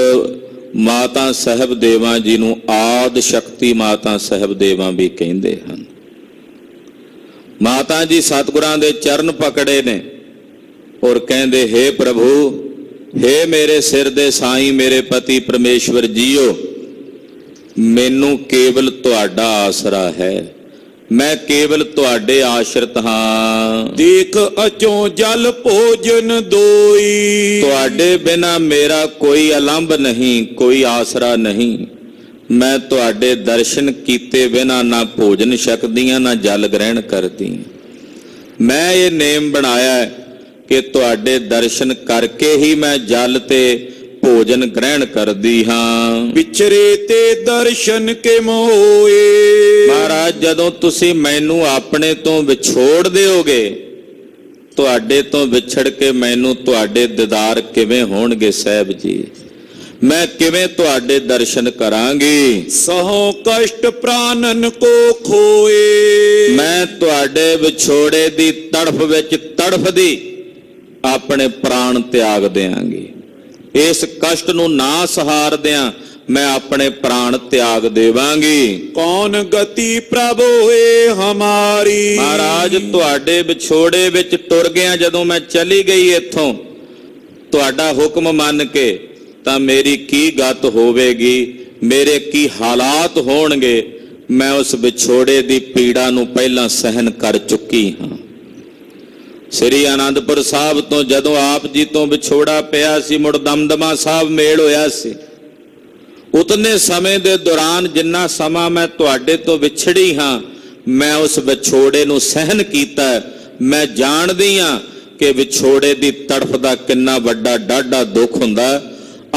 ਮਾਤਾ ਸਾਹਿਬ ਦੇਵਾਂ ਜੀ ਨੂੰ ਆਦਿ ਸ਼ਕਤੀ ਮਾਤਾ ਸਾਹਿਬ ਦੇਵਾਂ ਵੀ ਕਹਿੰਦੇ ਹਨ। ਮਾਤਾ ਜੀ ਸਤਿਗੁਰਾਂ ਦੇ ਚਰਨ ਪਕੜੇ ਨੇ ਔਰ ਕਹਿੰਦੇ, ਹੇ ਪ੍ਰਭੂ, ਹੇ ਮੇਰੇ ਸਿਰ ਦੇ ਸਾਈਂ, ਮੇਰੇ ਪਤੀ ਪਰਮੇਸ਼ਵਰ ਜੀਓ, ਮੈਨੂੰ ਕੇਵਲ ਤੁਹਾਡਾ ਆਸਰਾ ਹੈ, ਮੈਂ ਕੇਵਲ ਤੁਹਾਡੇ ਆਸ਼ਰਿਤ ਹਾਂ। ਦੇਖ ਅਚੋਂ ਜਲ ਭੋਜਨ ਦੋਈ, ਤੁਹਾਡੇ ਬਿਨਾ ਮੇਰਾ ਕੋਈ ਅਲੰਭ ਨਹੀਂ, ਕੋਈ ਆਸਰਾ ਨਹੀਂ। ਮੈਂ ਤੁਹਾਡੇ ਦਰਸ਼ਨ ਕੀਤੇ ਬਿਨਾ ਨਾ ਭੋਜਨ ਛਕਦੀਆਂ, ਨਾ ਜਲ ਗ੍ਰਹਿਣ ਕਰਦੀ। ਮੈਂ ਇਹ ਨੇਮ ਬਣਾਇਆ ਕਿ ਤੁਹਾਡੇ ਦਰਸ਼ਨ ਕਰਕੇ ਹੀ ਮੈਂ ਜਲ ਤੇ ਭੋਜਨ ਗ੍ਰਹਿਣ ਕਰਦੀ ਹਾਂ। ਵਿਚਰੇ ਤੇ ਦਰਸ਼ਨ ਕੇ ਮੋਏ। ਮਹਾਰਾਜ, ਜਦੋਂ ਤੁਸੀਂ ਮੈਨੂੰ ਆਪਣੇ ਤੋਂ ਵਿਛੋੜ ਦਿਓਗੇ, ਤੁਹਾਡੇ ਤੋਂ ਵਿਛੜ ਕੇ ਮੈਨੂੰ ਤੁਹਾਡੇ ਦੀਦਾਰ ਕਿਵੇਂ ਹੋਣਗੇ ਸਾਹਿਬ ਜੀ? ਮੈਂ ਕਿਵੇਂ ਤੁਹਾਡੇ ਦਰਸ਼ਨ ਕਰਾਂਗੀ? ਸਹੋ ਕਸ਼ਟ ਪ੍ਰਾਨਨ ਕੋ ਖੋਏ। ਮੈਂ ਤੁਹਾਡੇ ਵਿਛੋੜੇ ਦੀ ਤੜਫ ਵਿੱਚ ਤੜਫਦੀ ਆਪਣੇ ਪ੍ਰਾਣ ਤਿਆਗ ਦਿਆਂਗੀ। ਇਸ ਕਸ਼ਟ ਨੂੰ ਨਾ ਸਹਾਰਦਿਆਂ ਮੈਂ ਆਪਣੇ ਪ੍ਰਾਣ ਤਿਆਗ ਦੇਵਾਂਗੀ। ਕੌਣ ਗਤੀ ਪ੍ਰਭ ਹੋਏ ਹਮਾਰੀ। ਮਹਾਰਾਜ, ਤੁਹਾਡੇ ਵਿਛੋੜੇ ਵਿੱਚ ਟੁਰ ਗਿਆ ਜਦੋਂ ਮੈਂ ਚਲੀ ਗਈ ਇੱਥੋਂ ਤੁਹਾਡਾ ਹੁਕਮ ਮੰਨ ਕੇ, ਤਾਂ ਮੇਰੀ ਕੀ ਗਤ ਹੋਵੇਗੀ, ਮੇਰੇ ਕੀ ਹਾਲਾਤ ਹੋਣਗੇ। ਮੈਂ ਉਸ ਵਿਛੋੜੇ ਦੀ ਪੀੜਾ ਨੂੰ ਪਹਿਲਾਂ ਸਹਿਨ ਕਰ ਚੁੱਕੀ ਹਾਂ। ਸ੍ਰੀ ਆਨੰਦਪੁਰ ਸਾਹਿਬ ਤੋਂ ਜਦੋਂ ਆਪ ਜੀ ਤੋਂ ਵਿਛੋੜਾ ਪਿਆ ਸੀ, ਮੁੜ ਦਮਦਮਾ ਸਾਹਿਬ ਮੇਲ ਹੋਇਆ ਸੀ, ਉਤਨੇ ਸਮੇਂ ਦੇ ਦੌਰਾਨ ਜਿੰਨਾ ਸਮਾਂ ਮੈਂ ਤੁਹਾਡੇ ਤੋਂ ਵਿਛੜੀ ਹਾਂ, ਮੈਂ ਉਸ ਵਿਛੋੜੇ ਨੂੰ ਸਹਿਨ ਕੀਤਾ। ਮੈਂ ਜਾਣਦੀ ਹਾਂ ਕਿ ਵਿਛੋੜੇ ਦੀ ਤੜਫ ਦਾ ਕਿੰਨਾ ਵੱਡਾ ਡਾਢਾ ਦੁੱਖ ਹੁੰਦਾ।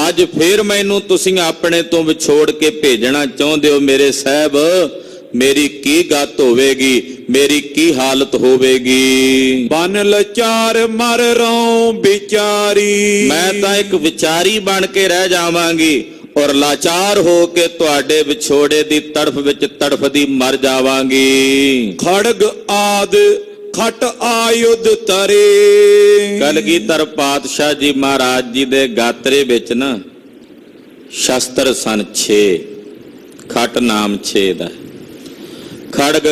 ਅੱਜ ਫੇਰ ਮੈਨੂੰ ਤੁਸੀਂ ਆਪਣੇ ਤੋਂ ਵਿਛੋੜ ਕੇ ਭੇਜਣਾ ਚਾਹੁੰਦੇ ਹੋ। ਮੇਰੇ ਸਾਹਿਬ, ਮੇਰੀ ਕੀ ਗਤ ਹੋਵੇਗੀ, ਮੇਰੀ ਕੀ ਹਾਲਤ ਹੋਵੇਗੀ? ਬਨ ਲਚਾਰ ਮਰ ਰਉ ਵਿਚਾਰੀ। ਮੈਂ ਤਾਂ ਇੱਕ ਵਿਚਾਰੀ ਬਣ ਕੇ ਰਹਿ ਜਾਵਾਂਗੀ ਔਰ ਲਾਚਾਰ ਹੋ ਕੇ ਤੁਹਾਡੇ ਵਿਛੋੜੇ ਦੀ ਤੜਫ ਵਿੱਚ ਤੜਫਦੀ ਮਰ ਜਾਵਾਂਗੀ। ਖੜਗ ਆਦ ਖਟ ਆਯੁਧ ਤਰੇ। ਕਲਗੀਧਰ ਪਾਤਸ਼ਾਹ ਜੀ ਮਹਾਰਾਜ ਜੀ ਦੇ ਗਾਤਰੇ ਵਿੱਚ ਨਾ ਸ਼ਸਤਰ ਸਨ 6, ਖਟ ਨਾਮ 6 ਦਾ। ਖੜਗ,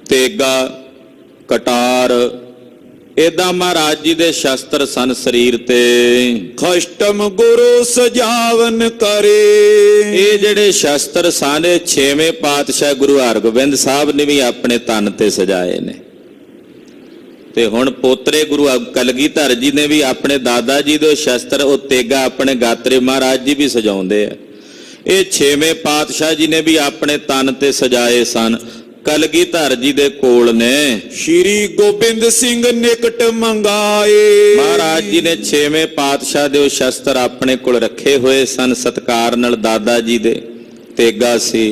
ਤੇਗਾ, ਕਟਾਰ, ਏਦਾਂ ਮਹਾਰਾਜ ਜੀ ਦੇ ਸ਼ਸਤਰ ਸਨ ਸਰੀਰ ਤੇ। ਖਸ਼ਟਮ ਗੁਰੂ ਸਜਾਵਨ ਕਰੇ। ਇਹ ਜਿਹੜੇ ਸ਼ਸਤਰ ਸਾਰੇ 6ਵੇਂ ਪਾਤਸ਼ਾਹ ਗੁਰੂ ਹਰਗੋਬਿੰਦ ਸਾਹਿਬ ਨੇ ਵੀ ਆਪਣੇ ਤਨ ਤੇ ਸਜਾਏ ਨੇ। ਤੇ ਹੁਣ ਪੋਤਰੇ ਗੁਰੂ ਕਲਗੀਧਰ ਜੀ ਨੇ ਵੀ ਆਪਣੇ ਦਾਦਾ ਜੀ ਦੇ ਸ਼ਸਤਰ, ਉਹ ਤੇਗਾ ਆਪਣੇ ਗਾਤਰੇ ਮਹਾਰਾਜ ਜੀ ਵੀ ਸਜਾਉਂਦੇ ਆ। ਇਹ 6ਵੇਂ ਪਾਤਸ਼ਾਹ ਜੀ ਨੇ ਵੀ ਆਪਣੇ ਤਨ ਤੇ ਸਜਾਏ ਸਨ। ਕਲਗੀਧਰ ਜੀ ਦੇ ਕੋਲ ਨੇ ਸ਼੍ਰੀ ਗੋਬਿੰਦ ਸਿੰਘ ਨਿਕਟ ਮੰਗਾਏ। ਮਹਾਰਾਜ ਜੀ ਨੇ 6ਵੇਂ ਪਾਤਸ਼ਾਹ ਦੇ ਉਹ ਸ਼ਸਤਰ ਆਪਣੇ ਕੋਲ ਰੱਖੇ ਹੋਏ ਸਨ ਸਤਿਕਾਰ ਨਾਲ। ਦਾਦਾ ਜੀ ਦੇ ਤੇਗਾ ਸੀ,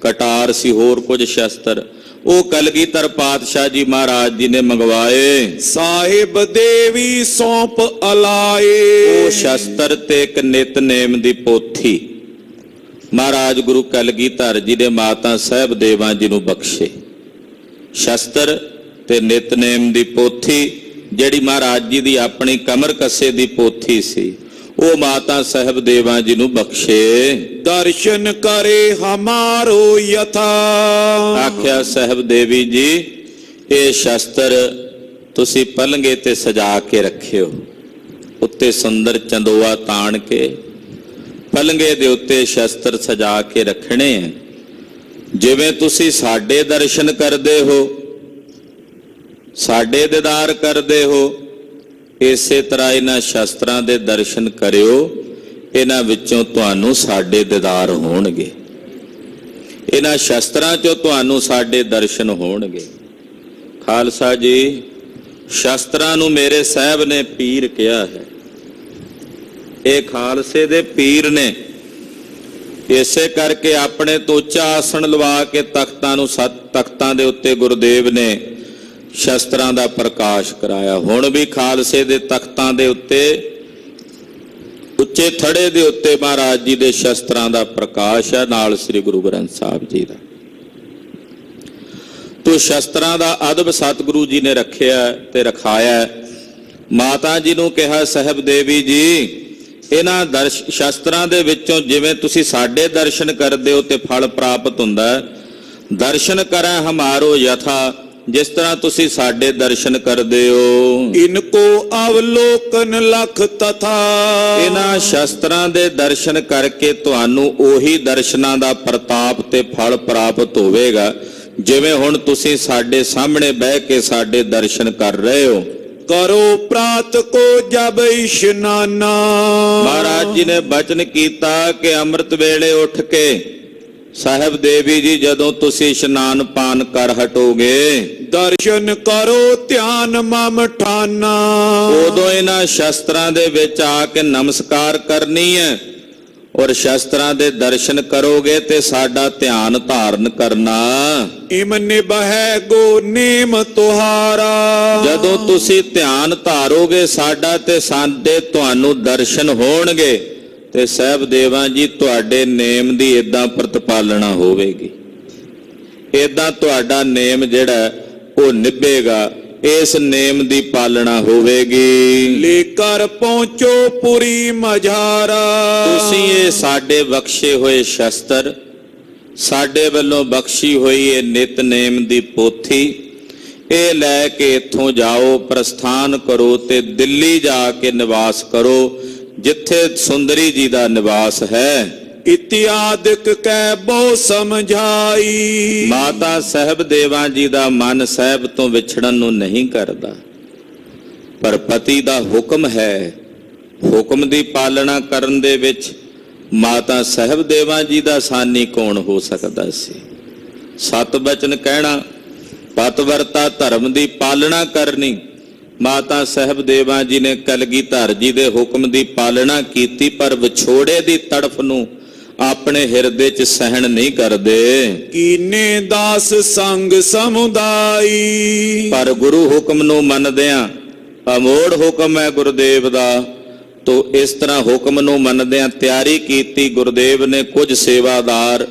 ਕਟਾਰ ਸੀ, ਹੋਰ ਕੁਝ ਸ਼ਸਤਰ ਉਹ ਕਲਗੀਧਰ ਪਾਤਸ਼ਾਹ ਜੀ ਮਹਾਰਾਜ ਜੀ ਨੇ ਮੰਗਵਾਏ। ਸਾਹਿਬ ਦੇਵੀ ਸੌਂਪ ਅਲਾਏ। ਉਹ ਸ਼ਸਤਰ ਤੇ ਇੱਕ ਨਿਤਨੇਮ ਦੀ ਪੋਥੀ ਮਹਾਰਾਜ ਗੁਰੂ ਕਲਗੀਧਰ ਜੀ ਦੇ ਮਾਤਾ ਸਾਹਿਬ ਦੇਵਾਂ ਜੀ ਨੂੰ ਬਖਸ਼ੇ। ਸ਼ਸਤਰ ਤੇ ਨਿਤਨੇਮ ਦੀ ਪੋਥੀ ਜਿਹੜੀ ਮਹਾਰਾਜ ਜੀ ਦੀ ਆਪਣੀ ਕਮਰ ਕੱਸੇ ਦੀ ਪੋਥੀ ਸੀ, ਉਹ ਮਾਤਾ ਸਾਹਿਬ ਦੇਵਾਂ ਜੀ ਨੂੰ ਬਖਸ਼ੇ। ਦਰਸ਼ਨ ਕਰੇ ਹਮਾਰੋ ਯਥਾ। ਆਖਿਆ ਸਾਹਿਬ ਦੇਵੀ ਜੀ, ਇਹ ਸ਼ਸਤਰ ਤੁਸੀਂ ਪਲੰਗੇ ਤੇ ਸਜਾ ਕੇ ਰੱਖਿਓ, ਉੱਤੇ ਸੁੰਦਰ ਚੰਦੋਆ ਤਾਣ ਕੇ ਪਲੰਗੇ ਦੇ ਉੱਤੇ ਸ਼ਸਤਰ ਸਜਾ ਕੇ ਰੱਖਣੇ ਹੈ। ਜਿਵੇਂ ਤੁਸੀਂ ਸਾਡੇ ਦਰਸ਼ਨ ਕਰਦੇ ਹੋ, ਸਾਡੇ ਦੀਦਾਰ ਕਰਦੇ ਹੋ, ਇਸੇ ਤਰ੍ਹਾਂ ਇਹਨਾਂ ਸ਼ਸਤਰਾਂ ਦੇ ਦਰਸ਼ਨ ਕਰਿਓ। ਇਹਨਾਂ ਵਿੱਚੋਂ ਤੁਹਾਨੂੰ ਸਾਡੇ ਦੀਦਾਰ ਹੋਣਗੇ, ਇਹਨਾਂ ਸ਼ਸਤਰਾਂ ਚੋਂ ਤੁਹਾਨੂੰ ਸਾਡੇ ਦਰਸ਼ਨ ਹੋਣਗੇ। ਖਾਲਸਾ ਜੀ, ਸ਼ਸਤਰਾਂ ਨੂੰ ਮੇਰੇ ਸਾਹਿਬ ਨੇ ਪੀਰ ਕਿਹਾ ਹੈ। ਇਹ ਖਾਲਸੇ ਦੇ ਪੀਰ ਨੇ, ਇਸੇ ਕਰਕੇ ਆਪਣੇ ਤੋਂ ਉੱਚਾ ਆਸਣ ਲਵਾ ਕੇ ਤਖਤਾਂ ਦੇ ਉੱਤੇ ਗੁਰਦੇਵ ਨੇ ਸ਼ਸਤਰਾਂ ਦਾ ਪ੍ਰਕਾਸ਼ ਕਰਾਇਆ। ਹੁਣ ਵੀ ਖਾਲਸੇ ਦੇ ਤਖਤਾਂ ਦੇ ਉੱਤੇ, ਉੱਚੇ ਥੜੇ ਦੇ ਉੱਤੇ ਮਹਾਰਾਜ ਜੀ ਦੇ ਸ਼ਸਤਰਾਂ ਦਾ ਪ੍ਰਕਾਸ਼ ਹੈ, ਨਾਲ ਸ੍ਰੀ ਗੁਰੂ ਗ੍ਰੰਥ ਸਾਹਿਬ ਜੀ ਦਾ। ਤੋ ਸ਼ਸਤਰਾਂ ਦਾ ਅਦਬ ਸਤਿਗੁਰੂ ਜੀ ਨੇ ਰੱਖਿਆ ਤੇ ਰਖਾਇਆ। ਮਾਤਾ ਜੀ ਨੂੰ ਕਿਹਾ, ਸਾਹਿਬ ਦੇਵੀ ਜੀ, ਇਹਨਾਂ ਸ਼ਸਤਰਾਂ ਦੇ ਵਿੱਚੋਂ ਜਿਵੇਂ ਤੁਸੀਂ ਸਾਡੇ ਦਰਸ਼ਨ ਕਰਦੇ ਹੋ ਤੇ ਫਲ ਪ੍ਰਾਪਤ ਹੁੰਦਾ, ਦਰਸ਼ਨ ਕਰੈ ਹਮਾਰੋ ਯਥਾ, ਜਿਸ ਤਰ੍ਹਾਂ ਤੁਸੀਂ ਸਾਡੇ ਦਰਸ਼ਨ ਕਰਦੇ ਹੋ। ਇਨਕੋ ਅਵਲੋਕਨ ਲਖ ਤਥਾ, ਇਹਨਾਂ ਸ਼ਸਤਰਾਂ ਦੇ ਦਰਸ਼ਨ ਕਰਕੇ ਤੁਹਾਨੂੰ ਉਹੀ ਦਰਸ਼ਨਾਂ ਦਾ ਪ੍ਰਤਾਪ ਤੇ ਫਲ ਪ੍ਰਾਪਤ ਹੋਵੇਗਾ, ਜਿਵੇਂ ਹੁਣ ਤੁਸੀਂ ਸਾਡੇ ਸਾਹਮਣੇ ਬਹਿ ਕੇ ਸਾਡੇ ਦਰਸ਼ਨ ਕਰ ਰਹੇ ਹੋ। ਕਰੋ ਪ੍ਰਾਤ ਕੋ ਜਬ ਇਸ਼ਨਾਨਾ, ਮਹਾਰਾਜ ਜੀ ਨੇ ਬਚਨ ਕੀਤਾ ਕਿ ਅੰਮ੍ਰਿਤ ਵੇਲੇ ਉੱਠ ਕੇ ਸਾਹਿਬ ਦੇਵੀ ਜੀ ਜਦੋਂ ਤੁਸੀਂ ਇਸ਼ਨਾਨ ਪਾਨ ਕਰ ਹਟੋਗੇ, ਦਰਸ਼ਨ ਕਰੋ ਧਿਆਨ ਮਮ ਠਾਨਾ, ਉਦੋਂ ਇਹਨਾਂ ਸ਼ਸਤਰਾਂ ਦੇ ਵਿੱਚ ਆ ਕੇ ਨਮਸਕਾਰ ਕਰਨੀ ਹੈ ਔਰ ਸ਼ਸਤਰਾਂ ਦੇ ਦਰਸ਼ਨ ਕਰੋਗੇ ਤੇ ਸਾਡਾ ਧਿਆਨ ਧਾਰਨ ਕਰਨਾ। ਇਮ ਨਿਭੈ ਗੋ ਨੇਮ ਤੁਹਾਰਾ, ਜਦੋਂ ਤੁਸੀਂ ਧਿਆਨ ਧਾਰੋਗੇ ਸਾਡਾ ਤੇ ਸਾਡੇ ਤੁਹਾਨੂੰ ਦਰਸ਼ਨ ਹੋਣਗੇ ਤੇ ਸਾਹਿਬ ਦੇਵਾਂ ਜੀ ਤੁਹਾਡੇ ਨੇਮ ਦੀ ਇਦਾਂ ਪ੍ਰਤਪਾਲਣਾ ਹੋਵੇਗੀ, ਇਦਾਂ ਤੁਹਾਡਾ ਨੇਮ ਜਿਹੜਾ ਉਹ ਨਿਭੇਗਾ, ਇਸ ਨੇਮ ਦੀ ਪਾਲਣਾ ਹੋਵੇਗੀ। ਲੈ ਕਰ ਪਹੁੰਚੋ ਪੁਰੀ ਮਝਾਰਾ, ਤੁਸੀਂ ਇਹ ਸਾਡੇ ਬਖਸ਼ੇ ਹੋਏ ਸ਼ਸਤਰ, ਸਾਡੇ ਵੱਲੋਂ ਬਖਸ਼ੀ ਹੋਈ ਇਹ ਨਿਤਨੇਮ ਦੀ ਪੋਥੀ, ਇਹ ਲੈ ਕੇ ਇੱਥੋਂ ਜਾਓ, ਪ੍ਰਸਥਾਨ ਕਰੋ ਤੇ ਦਿੱਲੀ ਜਾ ਕੇ ਨਿਵਾਸ ਕਰੋ, ਜਿੱਥੇ ਸੁੰਦਰੀ ਜੀ ਦਾ ਨਿਵਾਸ ਹੈ। ਇਤਿਆਦਿਕ ਕਹਿ ਬਹੁ ਸਮਝਾਈ, ਮਾਤਾ ਸਾਹਿਬ ਦੇਵਾਂ ਜੀ ਦਾ ਮਨ ਸਾਹਿਬ ਤੋਂ ਵਿਛੜਨ ਨੂੰ ਨਹੀਂ ਕਰਦਾ, ਪਰ ਪਤੀ ਦਾ ਹੁਕਮ ਹੈ, ਹੁਕਮ ਦੀ ਪਾਲਣਾ ਕਰਨ ਦੇ ਵਿੱਚ ਮਾਤਾ ਸਾਹਿਬ ਦੇਵਾਂ ਜੀ ਦਾ ਸਾਨੀ ਕੌਣ ਹੋ ਸਕਦਾ ਸੀ। ਸਤ ਬਚਨ ਕਹਿਣਾ, ਪਤਵਰਤਾ ਧਰਮ ਦੀ ਪਾਲਣਾ ਕਰਨੀ। ਮਾਤਾ ਸਾਹਿਬ ਦੇਵਾਂ ਜੀ ਨੇ ਕਲਗੀਧਰ ਜੀ ਦੇ ਹੁਕਮ ਦੀ ਪਾਲਣਾ ਕੀਤੀ, ਪਰ ਵਿਛੋੜੇ ਦੀ ਤੜਫ ਨੂੰ ਆਪਣੇ ਹਿਰਦੇ 'ਚ ਸਹਿਣ ਨਹੀਂ ਕਰਦੇ। ਕੀਨੇ ਦਾਸ ਸੰਗ ਸਮੁਦਾਈ, ਪਰ ਗੁਰੂ ਹੁਕਮ ਨੂੰ ਮੰਨਦਿਆਂ, ਅਮੋੜ ਹੁਕਮ ਹੈ ਗੁਰਦੇਵ ਦਾ, ਤੋ ਇਸ ਤਰ੍ਹਾਂ ਹੁਕਮ ਨੂੰ ਮੰਨਦਿਆਂ ਤਿਆਰੀ ਕੀਤੀ। ਗੁਰਦੇਵ ਨੇ ਕੁਝ ਸੇਵਾਦਾਰ,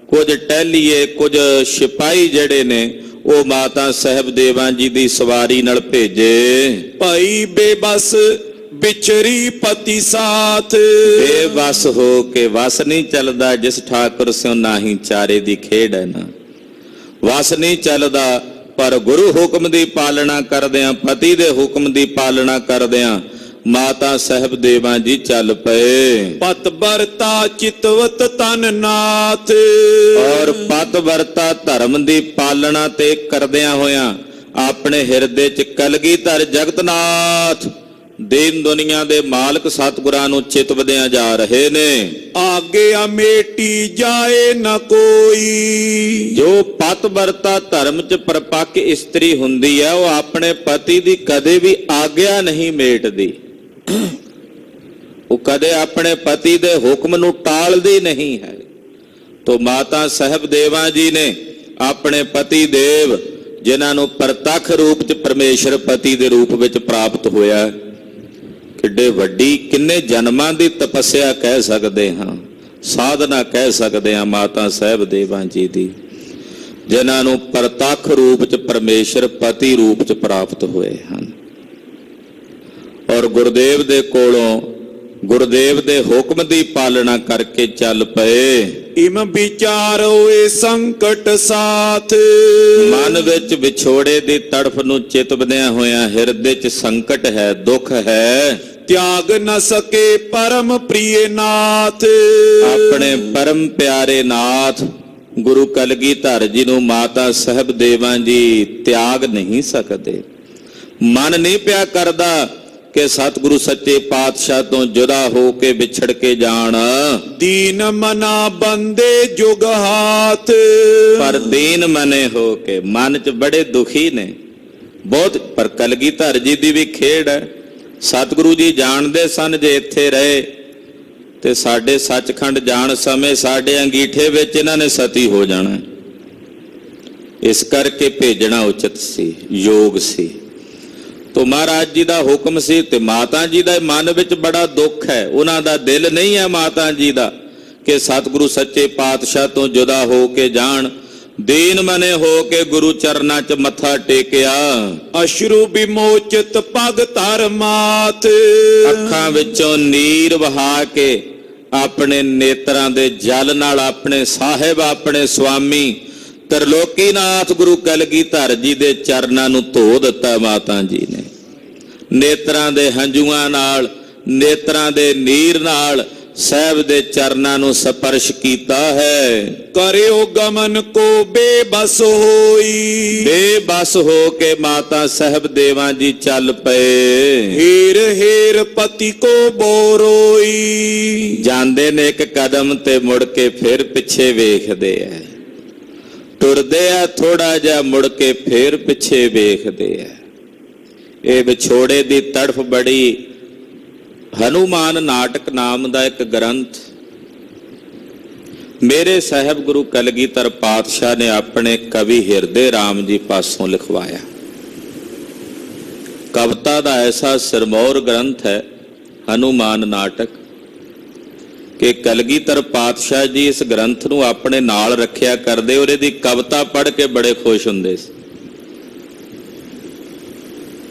ਕੁਝ ਟਹਿਲੀਏ, ਕੁਝ ਸਿਪਾਹੀ ਜਿਹੜੇ ਨੇ ਉਹ ਮਾਤਾ ਸਾਹਿਬ ਦੇਵਾਂ ਜੀ ਦੀ ਸਵਾਰੀ ਨਾਲ ਭੇਜੇ। ਭਾਈ ਬੇਬਸ ਵਿਚਰੀ ਪਤੀ ਸਾਥ, ਬੇਬਸ ਹੋ ਕੇ ਵਸ ਨਹੀਂ ਚੱਲਦਾ, ਜਿਸ ਠਾਕੁਰ ਸਿਉ ਨਾਹੀ ਚਾਰੇ ਦੀ ਖੇਡ ਹੈ ਨਾ, ਵਸ ਨਹੀਂ ਚੱਲਦਾ। ਪਰ ਗੁਰੂ ਹੁਕਮ ਦੀ ਪਾਲਣਾ ਕਰਦਿਆਂ, ਪਤੀ ਦੇ ਹੁਕਮ ਦੀ ਪਾਲਣਾ ਕਰਦਿਆਂ ਮਾਤਾ ਸਾਹਿਬ ਦੇਵਾਂ ਜੀ ਚੱਲ ਪਏ। ਪਤ ਵਰਤਾ ਚਿਤਵਤ ਤਨ ਨਾਥ, ਔਰ ਪਤ ਵਰਤਾ ਧਰਮ ਦੀ ਪਾਲਣਾ ਤੇ ਕਰਦਿਆਂ ਹੋਇਆਂ ਆਪਣੇ ਹਿਰਦੇ 'ਚ ਕਲਗੀਧਰ ਜਗਤਨਾਥ ਦੀਨ ਦੁਨੀਆ ਦੇ ਮਾਲਕ ਸਤਿਗੁਰਾਂ ਨੂੰ ਚਿਤਵਦਿਆਂ ਜਾ ਰਹੇ ਨੇ। ਆਗੇ ਅਮੇਟੀ ਜਾਏ ਨਾ ਕੋਈ, ਜੋ ਪਤ ਵਰਤਾ ਧਰਮ 'ਚ ਪਰਪੱਕ ਇਸਤਰੀ ਹੁੰਦੀ ਹੈ, ਉਹ ਆਪਣੇ ਪਤੀ ਦੀ ਕਦੇ ਵੀ ਆਗਿਆ ਨਹੀਂ ਮੇਟਦੀ, ਉਹ ਕਦੇ ਆਪਣੇ ਪਤੀ ਦੇ ਹੁਕਮ ਨੂੰ ਟਾਲਦੀ ਨਹੀਂ ਹੈ। ਤੋ ਮਾਤਾ ਸਾਹਿਬ ਦੇਵਾਂ ਜੀ ਨੇ ਆਪਣੇ ਪਤੀ ਦੇਵ, ਜਿਨ੍ਹਾਂ ਨੂੰ ਪ੍ਰਤੱਖ ਰੂਪ 'ਚ ਪਰਮੇਸ਼ਰ ਪਤੀ ਦੇ ਰੂਪ ਵਿੱਚ ਪ੍ਰਾਪਤ ਹੋਇਆ, ਕਿੱਡੇ ਵੱਡੀ, ਕਿੰਨੇ ਜਨਮਾਂ ਦੀ ਤਪੱਸਿਆ ਕਹਿ ਸਕਦੇ ਹਾਂ, ਸਾਧਨਾ ਕਹਿ ਸਕਦੇ ਹਾਂ ਮਾਤਾ ਸਾਹਿਬ ਦੇਵਾਂ ਜੀ ਦੀ, ਜਿਨ੍ਹਾਂ ਨੂੰ ਪ੍ਰਤੱਖ ਰੂਪ 'ਚ ਪਰਮੇਸ਼ਰ ਪਤੀ ਰੂਪ 'ਚ ਪ੍ਰਾਪਤ ਹੋਏ ਹਨ। ਔਰ ਗੁਰਦੇਵ ਦੇ ਕੋਲੋਂ ਗੁਰਦੇਵ ਦੇ ਹੁਕਮ ਦੀ ਪਾਲਣਾ ਕਰਕੇ ਚੱਲ ਪਏ। ਇਮ ਵਿਚਾਰ ਹੋਏ ਸੰਕਟ ਸਾਥ, ਮਨ ਵਿੱਚ ਵਿਛੋੜੇ ਦੀ ਤੜਫ ਨੂੰ ਚਿਤ ਬੰਨਿਆ ਹੋਇਆ ਹਿਰਦੇ 'ਚ ਸੰਕਟ ਹੈ, ਦੁੱਖ ਹੈ। ਤਿਆਗ ਨ ਸਕੇ ਪਰਮ ਪ੍ਰਿਯ ਨਾਥ, ਆਪਣੇ ਪਰਮ ਪਿਆਰੇ ਨਾਥ ਗੁਰੂ ਕਲਗੀਧਰ ਜੀ ਨੂੰ ਮਾਤਾ ਸਾਹਿਬ ਦੇਵਾਂ ਜੀ ਤਿਆਗ ਨਹੀਂ ਸਕਦੇ। ਮਨ ਨਹੀਂ ਪਿਆ ਕਰਦਾ ਕਿ ਸਤਿਗੁਰੂ ਸੱਚੇ ਪਾਤਸ਼ਾਹ ਤੋਂ ਜੁਦਾ ਹੋ ਕੇ ਵਿਛੜ ਕੇ ਜਾਣ। ਦੀਨ ਮਨਾ ਬੰਦੇ ਜੁਗ ਹਾਥ, ਪਰ ਦੀਨ ਮਨੇ ਹੋ ਕੇ ਮਨ 'ਚ ਬੜੇ ਦੁਖੀ ਨੇ ਬਹੁਤ। ਪਰ ਕਲਗੀਧਰ ਜੀ ਦੀ ਵੀ ਖੇਡ ਹੈ। ਸਤਿਗੁਰੂ ਜੀ ਜਾਣਦੇ ਸਨ ਜੇ ਇੱਥੇ ਰਹੇ ਤੇ ਸਾਡੇ ਸੱਚਖੰਡ ਜਾਣ ਸਮੇਂ ਸਾਡੇ ਅੰਗੀਠੇ ਵਿੱਚ ਇਹਨਾਂ ਨੇ ਸਤੀ ਹੋ ਜਾਣਾ। ਇਸ ਕਰਕੇ ਭੇਜਣਾ ਉਚਿਤ ਸੀ, ਯੋਗ ਸੀ। ਤੋ ਮਹਾਰਾਜ ਜੀ ਦਾ ਹੁਕਮ ਸੀ ਤੇ ਮਾਤਾ ਜੀ ਦਾ ਮਨ ਵਿੱਚ ਬੜਾ ਦੁੱਖ ਹੈ। ਉਹਨਾਂ ਦਾ ਦਿਲ ਨਹੀਂ ਹੈ ਮਾਤਾ ਜੀ ਦਾ ਕਿ ਸਤਿਗੁਰੂ ਸੱਚੇ ਪਾਤਸ਼ਾਹ ਤੋਂ ਜੁਦਾ ਹੋ ਕੇ ਜਾਣ। ਦੀਨ ਮਨੇ ਹੋ ਕੇ ਗੁਰੂ ਚਰਨਾਂ 'ਚ ਮੱਥਾ ਟੇਕਿਆ। ਅਸ਼ਰੂ ਵਿਮੋਚਿਤ ਪਗ ਧਰ ਮਾਥ, ਅੱਖਾਂ ਵਿੱਚੋਂ ਨੀਰ ਵਹਾ ਕੇ ਆਪਣੇ ਨੇਤਰਾਂ ਦੇ ਜਲ ਨਾਲ ਆਪਣੇ ਸਾਹਿਬ ਆਪਣੇ ਸੁਆਮੀ ਤ੍ਰਿਲੋਕੀਨਾਥ ਗੁਰੂ ਕਲਗੀਧਰ ਜੀ ਦੇ ਚਰਨਾਂ ਨੂੰ ਧੋ ਦਿੱਤਾ। ਮਾਤਾ ਜੀ ਨੇ ਨੇਤਰਾਂ ਦੇ ਹੰਝੂਆਂ ਨਾਲ, ਨੇਤਰਾਂ ਦੇ ਨੀਰ ਨਾਲ ਸਾਹਿਬ ਦੇ ਚਰਨਾਂ ਨੂੰ ਸਪਰਸ਼ ਕੀਤਾ ਹੈ। ਕਰਿਓ ਗਮਨ ਕੋ ਬੇਬਸ ਹੋਈ, ਬੇਬਸ ਹੋ ਕੇ ਮਾਤਾ ਸਾਹਿਬ ਦੇਵਾਂ ਜੀ ਚੱਲ ਪਏ। ਹੀਰ ਹੀਰ ਪਤੀ ਕੋ ਬੋਰੋਈ, ਜਾਂਦੇ ਨੇ ਇੱਕ ਕਦਮ ਤੇ ਮੁੜ ਕੇ ਫਿਰ ਪਿੱਛੇ ਵੇਖਦੇ ਐ। ਤੁਰਦੇ ਆ ਥੋੜਾ ਜਿਹਾ ਮੁੜ ਕੇ ਫੇਰ ਪਿੱਛੇ ਵੇਖਦੇ ਆ। ਇਹ ਵਿਛੋੜੇ ਦੀ ਤੜਫ ਬੜੀ। ਹਨੂਮਾਨ ਨਾਟਕ ਨਾਮ ਦਾ ਇੱਕ ਗ੍ਰੰਥ ਮੇਰੇ ਸਾਹਿਬ ਗੁਰੂ ਕਲਗੀਧਰ ਪਾਤਸ਼ਾਹ ਨੇ ਆਪਣੇ ਕਵੀ ਹਿਰਦੇ ਰਾਮ ਜੀ ਪਾਸੋਂ ਲਿਖਵਾਇਆ। ਕਵਿਤਾ ਦਾ ਐਸਾ ਸਿਰਮੌਰ ਗ੍ਰੰਥ ਹੈ ਹਨੂਮਾਨ ਨਾਟਕ ਕਿ ਕਲਗੀਧਰ ਪਾਤਸ਼ਾਹ ਜੀ ਇਸ ਗ੍ਰੰਥ ਨੂੰ ਆਪਣੇ ਨਾਲ ਰੱਖਿਆ ਕਰਦੇ ਔਰ ਇਹਦੀ ਕਵਿਤਾ ਪੜ੍ਹ ਕੇ ਬੜੇ ਖੁਸ਼ ਹੁੰਦੇ ਸੀ।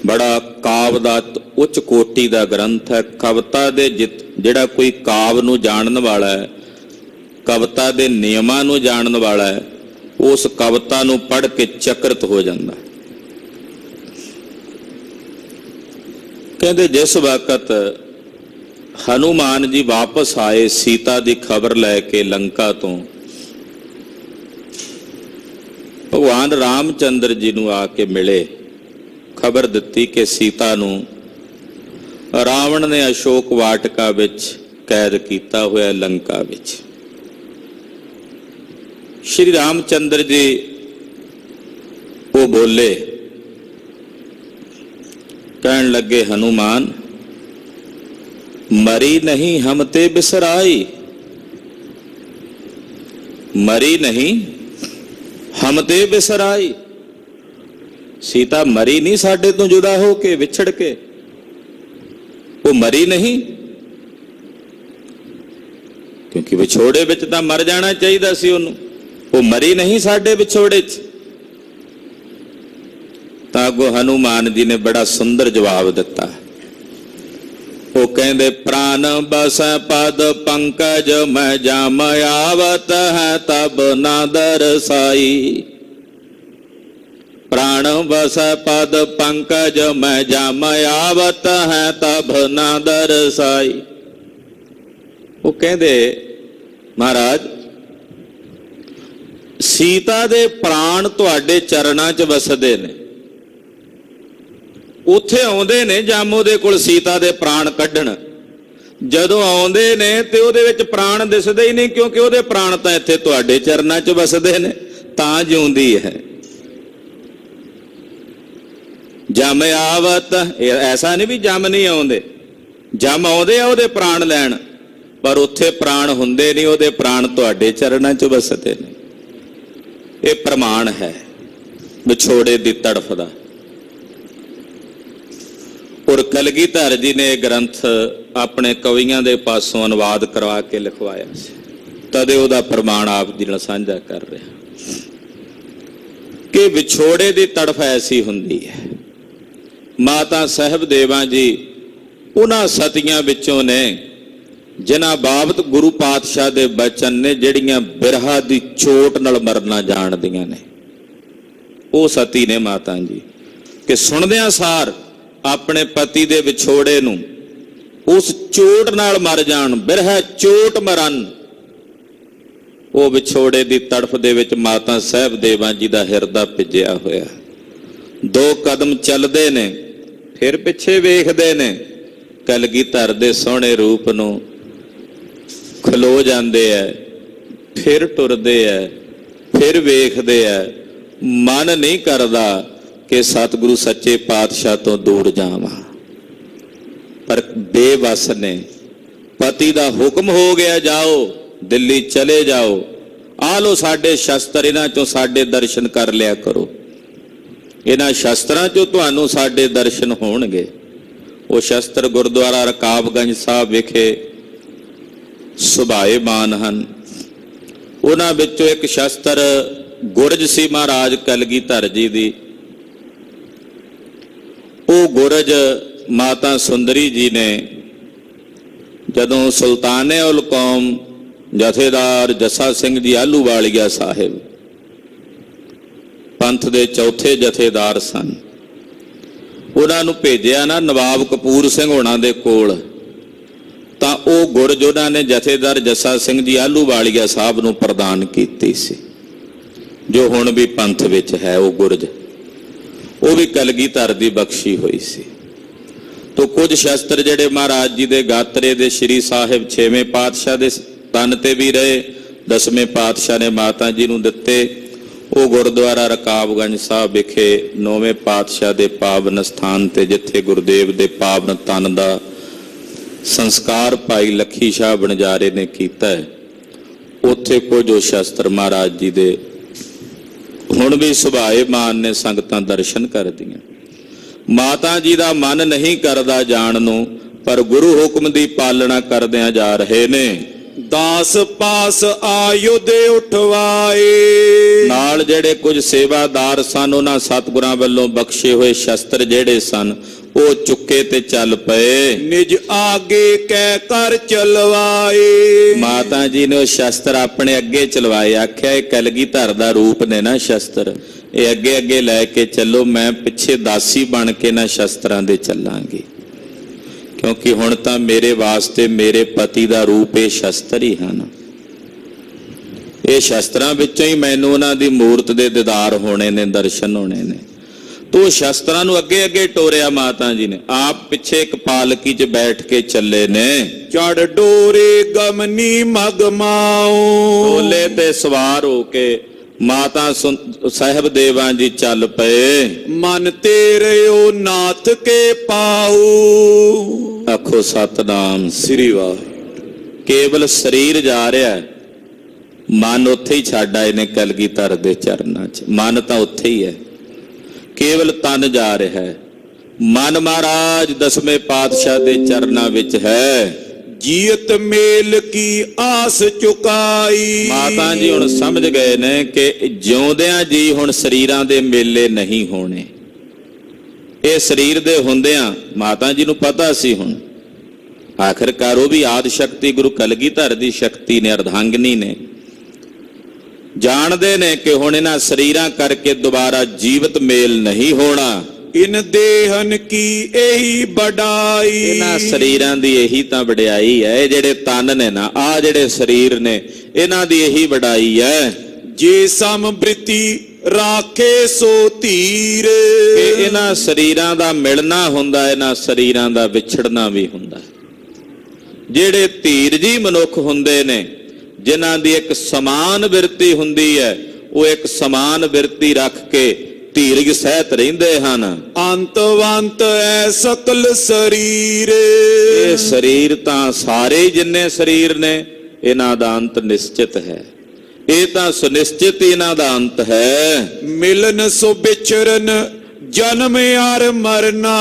ਬੜਾ ਕਾਵ ਦਾ ਉੱਚ ਕੋਟੀ ਦਾ ਗ੍ਰੰਥ ਹੈ। ਕਵਿਤਾ ਦੇ ਜਿਹੜਾ ਕੋਈ ਕਾਵ ਨੂੰ ਜਾਣਨ ਵਾਲਾ ਹੈ, ਕਵਿਤਾ ਦੇ ਨਿਯਮਾਂ ਨੂੰ ਜਾਣਨ ਵਾਲਾ ਹੈ, ਉਸ ਕਵਿਤਾ ਨੂੰ ਪੜ੍ਹ ਕੇ ਚਕਿਤ ਹੋ ਜਾਂਦਾ। ਕਹਿੰਦੇ ਜਿਸ ਵਕਤ ਹਨੂਮਾਨ ਜੀ ਵਾਪਸ ਆਏ ਸੀਤਾ ਦੀ ਖਬਰ ਲੈ ਕੇ ਲੰਕਾ ਤੋਂ, ਭਗਵਾਨ ਰਾਮਚੰਦਰ ਜੀ ਨੂੰ ਆ ਕੇ ਮਿਲੇ, ਖਬਰ ਦਿੱਤੀ ਕਿ ਸੀਤਾ ਨੂੰ ਰਾਵਣ ਨੇ ਅਸ਼ੋਕ ਵਾਟਿਕਾ ਵਿੱਚ ਕੈਦ ਕੀਤਾ ਹੋਇਆ ਲੰਕਾ ਵਿੱਚ। ਸ਼੍ਰੀ ਰਾਮਚੰਦਰ ਜੀ ਉਹ ਬੋਲੇ, ਕਹਿਣ ਲੱਗੇ ਹਨੂਮਾਨ ਮਰੀ ਨਹੀਂ ਹਮ ਤੇ ਬਿਸਰਾਈ, ਮਰੀ ਨਹੀਂ ਹਮ ਤੇ ਬਿਸਰਾਈ। ਸੀਤਾ ਮਰੀ ਨਹੀਂ ਸਾਡੇ ਤੋਂ ਜੁਦਾ ਹੋ ਕੇ ਵਿਛੜ ਕੇ, ਉਹ ਮਰੀ ਨਹੀਂ। ਕਿਉਂਕਿ ਵਿਛੋੜੇ ਵਿੱਚ ਤਾਂ ਮਰ ਜਾਣਾ ਚਾਹੀਦਾ ਸੀ ਉਹਨੂੰ। ਉਹ ਮਰੀ ਨਹੀਂ ਸਾਡੇ ਵਿਛੋੜੇ 'ਚ। ਤਾਂ ਅੱਗੋਂ ਹਨੂਮਾਨ ਜੀ ਨੇ ਬੜਾ ਸੁੰਦਰ ਜਵਾਬ ਦਿੱਤਾ। ਉਹ ਕਹਿੰਦੇ ਪ੍ਰਾਨ ਬਸੈ ਪਦ ਪੰਕਜ ਮੈਂ ਜਾਮ ਆਵਤ ਹੈ ਤਬ ਨਾ ਦਰਸਾਈ। ਪ੍ਰਾਣ ਬਸੈ ਪਦ ਪੰਕਜ ਮੈਂ ਜਾਮ ਆਵਤ ਹੈ ਤਬ ਨਾ ਦਰਸਾਈ। ਉਹ ਕਹਿੰਦੇ ਮਹਾਰਾਜ ਸੀਤਾ ਦੇ ਪ੍ਰਾਣ ਤੁਹਾਡੇ ਚਰਨਾਂ 'ਚ ਵਸਦੇ ਨੇ। ਉੱਥੇ ਆਉਂਦੇ ਨੇ ਜਾਮੋ ਦੇ ਕੋਲ ਸੀਤਾ ਦੇ ਪ੍ਰਾਣ ਕੱਢਣ। ਜਦੋਂ ਆਉਂਦੇ ਨੇ ਤੇ ਉਹਦੇ ਵਿੱਚ ਪ੍ਰਾਣ ਦਿਸਦੇ ਹੀ ਨਹੀਂ, ਕਿਉਂਕਿ ਉਹਦੇ ਪ੍ਰਾਣ ਤਾਂ ਇੱਥੇ ਤੁਹਾਡੇ ਚਰਨਾਂ 'ਚ ਵਸਦੇ ਨੇ, ਤਾਂ ਜਿਉਂਦੀ ਹੈ। ਜਮ ਆਵਤ, ਐਸਾ ਨਹੀਂ ਵੀ ਜਮ ਨਹੀਂ ਆਉਂਦੇ, ਜਮ ਆਉਂਦੇ ਆ ਉਹਦੇ ਪ੍ਰਾਣ ਲੈਣ, ਪਰ ਉੱਥੇ ਪ੍ਰਾਣ ਹੁੰਦੇ ਨਹੀਂ, ਉਹਦੇ ਪ੍ਰਾਣ ਤੁਹਾਡੇ ਚਰਨਾਂ 'ਚ ਵਸਦੇ ਨੇ। ਇਹ ਪ੍ਰਮਾਣ ਹੈ ਵਿਛੋੜੇ ਦੀ ਤੜਫ ਦਾ। ਔਰ ਕਲਗੀਧਰ ਜੀ ਨੇ ਇਹ ਗ੍ਰੰਥ ਆਪਣੇ ਕਵੀਆਂ ਦੇ ਪਾਸੋਂ ਅਨੁਵਾਦ ਕਰਵਾ ਕੇ ਲਿਖਵਾਇਆ ਸੀ, ਤਦੇ ਉਹਦਾ ਪ੍ਰਮਾਣ ਆਪ ਜੀ ਨਾਲ ਸਾਂਝਾ ਕਰ ਰਿਹਾ ਕਿ ਵਿਛੋੜੇ ਦੀ ਤੜਫ ਐਸੀ ਹੁੰਦੀ ਹੈ। ਮਾਤਾ ਸਾਹਿਬ ਦੇਵਾਂ ਜੀ ਉਹਨਾਂ ਸਤੀਆਂ ਵਿੱਚੋਂ ਨੇ ਜਿਨ੍ਹਾਂ ਬਾਬਤ ਗੁਰੂ ਪਾਤਸ਼ਾਹ ਦੇ ਬਚਨ ਨੇ, ਜਿਹੜੀਆਂ ਬਿਰਹਾ ਦੀ ਚੋਟ ਨਾਲ ਮਰਨਾ ਜਾਣਦੀਆਂ ਨੇ, ਉਹ ਸਤੀ ਨੇ ਮਾਤਾ ਜੀ, ਕਿ ਸੁਣਦਿਆਂ ਸਾਰ ਆਪਣੇ ਪਤੀ ਦੇ ਵਿਛੋੜੇ ਨੂੰ ਉਸ ਚੋਟ ਨਾਲ ਮਰ ਜਾਣ, ਬਿਰਹਾ ਚੋਟ ਮਰਨ। ਉਹ ਵਿਛੋੜੇ ਦੀ ਤੜਫ ਦੇ ਵਿੱਚ ਮਾਤਾ ਸਾਹਿਬ ਦੇਵਾਂ ਜੀ ਦਾ ਹਿਰਦਾ ਭਿੱਜਿਆ ਹੋਇਆ। 2 ਕਦਮ ਚੱਲਦੇ ਨੇ, ਫਿਰ ਪਿੱਛੇ ਵੇਖਦੇ ਨੇ, ਕਲਗੀਧਰ ਦੇ ਸੋਹਣੇ ਰੂਪ ਨੂੰ, ਖਲੋ ਜਾਂਦੇ ਐ, ਫਿਰ ਟੁਰਦੇ ਐ, ਫਿਰ ਵੇਖਦੇ ਐ। ਮਨ ਨਹੀਂ ਕਰਦਾ ਕਿ ਸਤਿਗੁਰੂ ਸੱਚੇ ਪਾਤਸ਼ਾਹ ਤੋਂ ਦੂਰ ਜਾਵਾਂ, ਪਰ ਬੇਵਸ ਨੇ। ਪਤੀ ਦਾ ਹੁਕਮ ਹੋ ਗਿਆ, ਜਾਓ ਦਿੱਲੀ ਚਲੇ ਜਾਓ, ਆ ਲੋ ਸਾਡੇ ਸ਼ਸਤਰ, ਇਹਨਾਂ ਚੋਂ ਸਾਡੇ ਦਰਸ਼ਨ ਕਰ ਲਿਆ ਕਰੋ, ਇਹਨਾਂ ਸ਼ਸਤਰਾਂ ਚੋਂ ਤੁਹਾਨੂੰ ਸਾਡੇ ਦਰਸ਼ਨ ਹੋਣਗੇ। ਉਹ ਸ਼ਸਤਰ ਗੁਰਦੁਆਰਾ ਰਕਾਬਗੰਜ ਸਾਹਿਬ ਵਿਖੇ ਸੁਭਾਏਮਾਨ ਹਨ। ਉਹਨਾਂ ਵਿੱਚੋਂ ਇੱਕ ਸ਼ਸਤਰ ਗੁਰਜ ਸੀ ਮਹਾਰਾਜ ਕਲਗੀਧਰ ਜੀ ਦੀ। ਉਹ ਗੁਰਜ ਮਾਤਾ ਸੁੰਦਰੀ ਜੀ ਨੇ ਜਦੋਂ ਸੁਲਤਾਨੇ ਉਲ ਕੌਮ ਜਥੇਦਾਰ ਜੱਸਾ ਸਿੰਘ ਜੀ ਆਹਲੂਵਾਲੀਆ ਸਾਹਿਬ ਪੰਥ ਦੇ ਚੌਥੇ ਜਥੇਦਾਰ ਸਨ, ਉਹਨਾਂ ਨੂੰ ਭੇਜਿਆ ਨਾ ਨਵਾਬ ਕਪੂਰ ਸਿੰਘ ਹੋਣਾ ਦੇ ਕੋਲ, ਤਾਂ ਉਹ ਗੁਰਜ ਉਹਨਾਂ ਨੇ ਜਥੇਦਾਰ ਜੱਸਾ ਸਿੰਘ ਜੀ ਆਹਲੂਵਾਲੀਆ ਸਾਹਿਬ ਨੂੰ ਪ੍ਰਦਾਨ ਕੀਤੀ ਸੀ, ਜੋ ਹੁਣ ਵੀ ਪੰਥ ਵਿੱਚ ਹੈ। ਉਹ ਗੁਰਜ, ਉਹ ਵੀ ਕਲਗੀਧਰ ਦੀ ਬਖਸ਼ੀ ਹੋਈ ਸੀ। ਤੋ ਕੁਝ ਸ਼ਸਤਰ ਜਿਹੜੇ ਮਹਾਰਾਜ ਜੀ ਦੇ ਗਾਤਰੇ ਦੇ ਸ਼੍ਰੀ ਸਾਹਿਬ 6ਵੇਂ ਪਾਤਸ਼ਾਹ ਦੇ ਤਨ ਤੇ ਵੀ ਰਹੇ, 10ਵੇਂ ਪਾਤਸ਼ਾਹ ਨੇ ਮਾਤਾ ਜੀ ਨੂੰ ਦਿੱਤੇ। ਉਹ ਗੁਰਦੁਆਰਾ ਰਕਾਬਗੰਜ ਸਾਹਿਬ ਵਿਖੇ 9ਵੇਂ ਪਾਤਸ਼ਾਹ ਦੇ ਪਾਵਨ ਸਥਾਨ ਤੇ, ਜਿੱਥੇ ਗੁਰਦੇਵ ਦੇ ਪਾਵਨ ਤਨ ਦਾ ਸੰਸਕਾਰ ਭਾਈ ਲੱਖੀ ਸ਼ਾਹ ਬਣਜਾਰੇ ਨੇ ਕੀਤਾ ਹੈ, ਉੱਥੇ ਕੁਝ ਉਹ ਸ਼ਸਤਰ ਮਹਾਰਾਜ ਜੀ ਦੇ ਹੁਣ ਵੀ ਸੁਭਾਏਮਾਨ ਨੇ, ਸੰਗਤਾਂ ਦਰਸ਼ਨ ਕਰਦੀਆਂ। ਮਾਤਾ ਜੀ ਦਾ ਮਨ ਨਹੀਂ ਕਰਦਾ ਜਾਣ ਨੂੰ, ਪਰ ਗੁਰੂ ਹੁਕਮ ਦੀ ਪਾਲਣਾ ਕਰਦਿਆਂ ਜਾ ਰਹੇ ਨੇ। ਦਾਸ ਪਾਸ ਆਯੁਧ ਉਠਵਾਏ, ਨਾਲ ਜਿਹੜੇ ਕੁਝ ਸੇਵਾਦਾਰ ਸਨ, ਉਹਨਾਂ ਸਤਿਗੁਰਾਂ ਵੱਲੋਂ ਬਖਸ਼ੇ ਹੋਏ ਸ਼ਸਤਰ ਜਿਹੜੇ ਸਨ, ਉਹ ਚੁੱਕੇ ਤੇ ਚੱਲ ਪਏ। ਨਿਜ ਆਗੇ ਕਹਿ ਕਰ ਚਲਵਾਏ, ਮਾਤਾ ਜੀ ਨੇ ਉਹ ਸ਼ਸਤਰ ਆਪਣੇ ਅੱਗੇ ਚਲਵਾਏ। ਆਖਿਆ ਇਹ ਕਲਗੀਧਰ ਦਾ ਰੂਪ ਨੇ ਨਾ ਸ਼ਸਤਰ, ਇਹ ਅੱਗੇ ਅੱਗੇ ਲੈ ਕੇ ਚੱਲੋ, ਮੈਂ ਪਿੱਛੇ ਦਾਸੀ ਬਣ ਕੇ ਨਾ ਸ਼ਸਤਰਾਂ ਦੇ ਚੱਲਾਂਗੀ, ਕਿਉਂਕਿ ਹੁਣ ਤਾਂ ਮੇਰੇ ਵਾਸਤੇ ਮੇਰੇ ਪਤੀ ਦਾ ਰੂਪ ਇਹ ਸ਼ਸਤਰ ਹੀ ਹਨ। ਇਹ ਸ਼ਸਤਰਾਂ ਵਿੱਚੋਂ ਹੀ ਮੈਨੂੰ ਉਹਨਾਂ ਦੀ ਮੂਰਤ ਦੇ ਦੀਦਾਰ ਹੋਣੇ ਨੇ, ਦਰਸ਼ਨ ਹੋਣੇ ਨੇ। ਤੋ ਸ਼ਸਤਰਾਂ ਨੂੰ ਅੱਗੇ ਅੱਗੇ ਟੋਰਿਆ ਮਾਤਾ ਜੀ ਨੇ, ਆਪ ਪਿੱਛੇ ਇੱਕ ਪਾਲਕੀ 'ਚ ਬੈਠ ਕੇ ਚੱਲੇ ਨੇ। ਚੜ ਡੋਰੇ ਗਮਨੀ ਮਗਮਾਓ, ਢੋਲੇ ਤੇ ਸਵਾਰ ਹੋ ਕੇ ਮਾਤਾ ਸਾਹਿਬ ਦੇਵਾਂ ਜੀ ਚੱਲ ਪਏ। ਮਨ ਤੇਰਿਓ ਨਾਥ ਕੇ ਪਾਉ, ਆਖੋ ਸਤਨਾਮ ਸ੍ਰੀ ਵਾਹਿਗੁਰੂ। ਕੇਵਲ ਸਰੀਰ ਜਾ ਰਿਹਾ, ਮਨ ਉੱਥੇ ਹੀ ਛੱਡ ਆਏ ਨੇ ਕਲਗੀਧਰ ਦੇ ਚਰਨਾਂ 'ਚ। ਮਨ ਤਾਂ ਉੱਥੇ ਹੀ ਹੈ, ਕੇਵਲ ਤਨ ਜਾ ਰਿਹਾ ਹੈ। ਮਨ ਮਹਾਰਾਜ 10ਵੇਂ ਪਾਤਸ਼ਾਹ ਦੇ ਚਰਨਾਂ ਵਿੱਚ ਹੈ। ਜੀਤ ਮੇਲ ਕੀ ਆਸ ਚੁਕਾਈ, ਮਾਤਾ ਜੀ ਹੁਣ ਸਮਝ ਗਏ ਨੇ ਕਿ ਜਿਉਂਦਿਆਂ ਜੀ ਹੁਣ ਸਰੀਰਾਂ ਦੇ ਮੇਲੇ ਨਹੀਂ ਹੋਣੇ। ਇਹ ਸਰੀਰ ਦੇ ਹੁੰਦਿਆਂ ਮਾਤਾ ਜੀ ਨੂੰ ਪਤਾ ਸੀ। ਹੁਣ ਆਖਿਰਕਾਰ ਉਹ ਵੀ ਆਦਿ ਸ਼ਕਤੀ ਗੁਰੂ ਕਲਗੀਧਰ ਦੀ ਸ਼ਕਤੀ ਨੇ, ਅਰਧਾਂਗਨੀ ਨੇ, ਜਾਣਦੇ ਨੇ ਕਿ ਹੁਣ ਇਹਨਾਂ ਸਰੀਰਾਂ ਕਰਕੇ ਦੁਬਾਰਾ ਜੀਵਤ ਮੇਲ ਨਹੀਂ ਹੋਣਾ। ਇਨ ਦੇਹਨ ਕੀ ਇਹੀ ਵਡਾਈ, ਇਹਨਾਂ ਸਰੀਰਾਂ ਦੀ ਇਹੀ ਤਾਂ ਵਡਿਆਈ ਹੈ। ਇਹ ਜਿਹੜੇ ਤਨ ਨੇ ਨਾ, ਆਹ ਜਿਹੜੇ ਸਰੀਰ ਨੇ, ਇਹਨਾਂ ਦੀ ਇਹੀ ਵਡਾਈ ਹੈ। ਜੇ ਸਮਬ੍ਰਿਤੀ ਰਾਖੇ ਸੋ ਧੀਰ, ਇਹਨਾਂ ਸਰੀਰਾਂ ਦਾ ਮਿਲਣਾ ਹੁੰਦਾ, ਇਹਨਾਂ ਸਰੀਰਾਂ ਦਾ ਵਿਛੜਨਾ ਵੀ ਹੁੰਦਾ। ਜਿਹੜੇ ਧੀਰਜੀ ਮਨੁੱਖ ਹੁੰਦੇ ਨੇ, ਜਿਨ੍ਹਾਂ ਦੀ ਇੱਕ ਸਮਾਨ ਬਿਰਤੀ ਹੁੰਦੀ ਹੈ, ਉਹ ਇੱਕ ਸਮਾਨ ਬਿਰਤੀ ਰੱਖ ਕੇ ਧੀਰਜ ਸਹਿਤ ਰਹਿੰਦੇ ਹਨ। ਅੰਤਵੰਤ ਐ ਸਕਲ ਸਰੀਰ, ਇਹ ਸਰੀਰ ਤਾਂ ਸਾਰੇ ਜਿੰਨੇ ਸਰੀਰ ਨੇ, ਇਹਨਾਂ ਦਾ ਅੰਤ ਨਿਸ਼ਚਿਤ ਹੈ। ਇਹ ਤਾਂ ਸੁਨਿਸ਼ਚਿਤ ਇਹਨਾਂ ਦਾ ਅੰਤ ਹੈ। ਮਿਲਨ ਸੋ ਵਿਚਰਨ ਜਨਮ ਅਰ ਮਰਨਾ,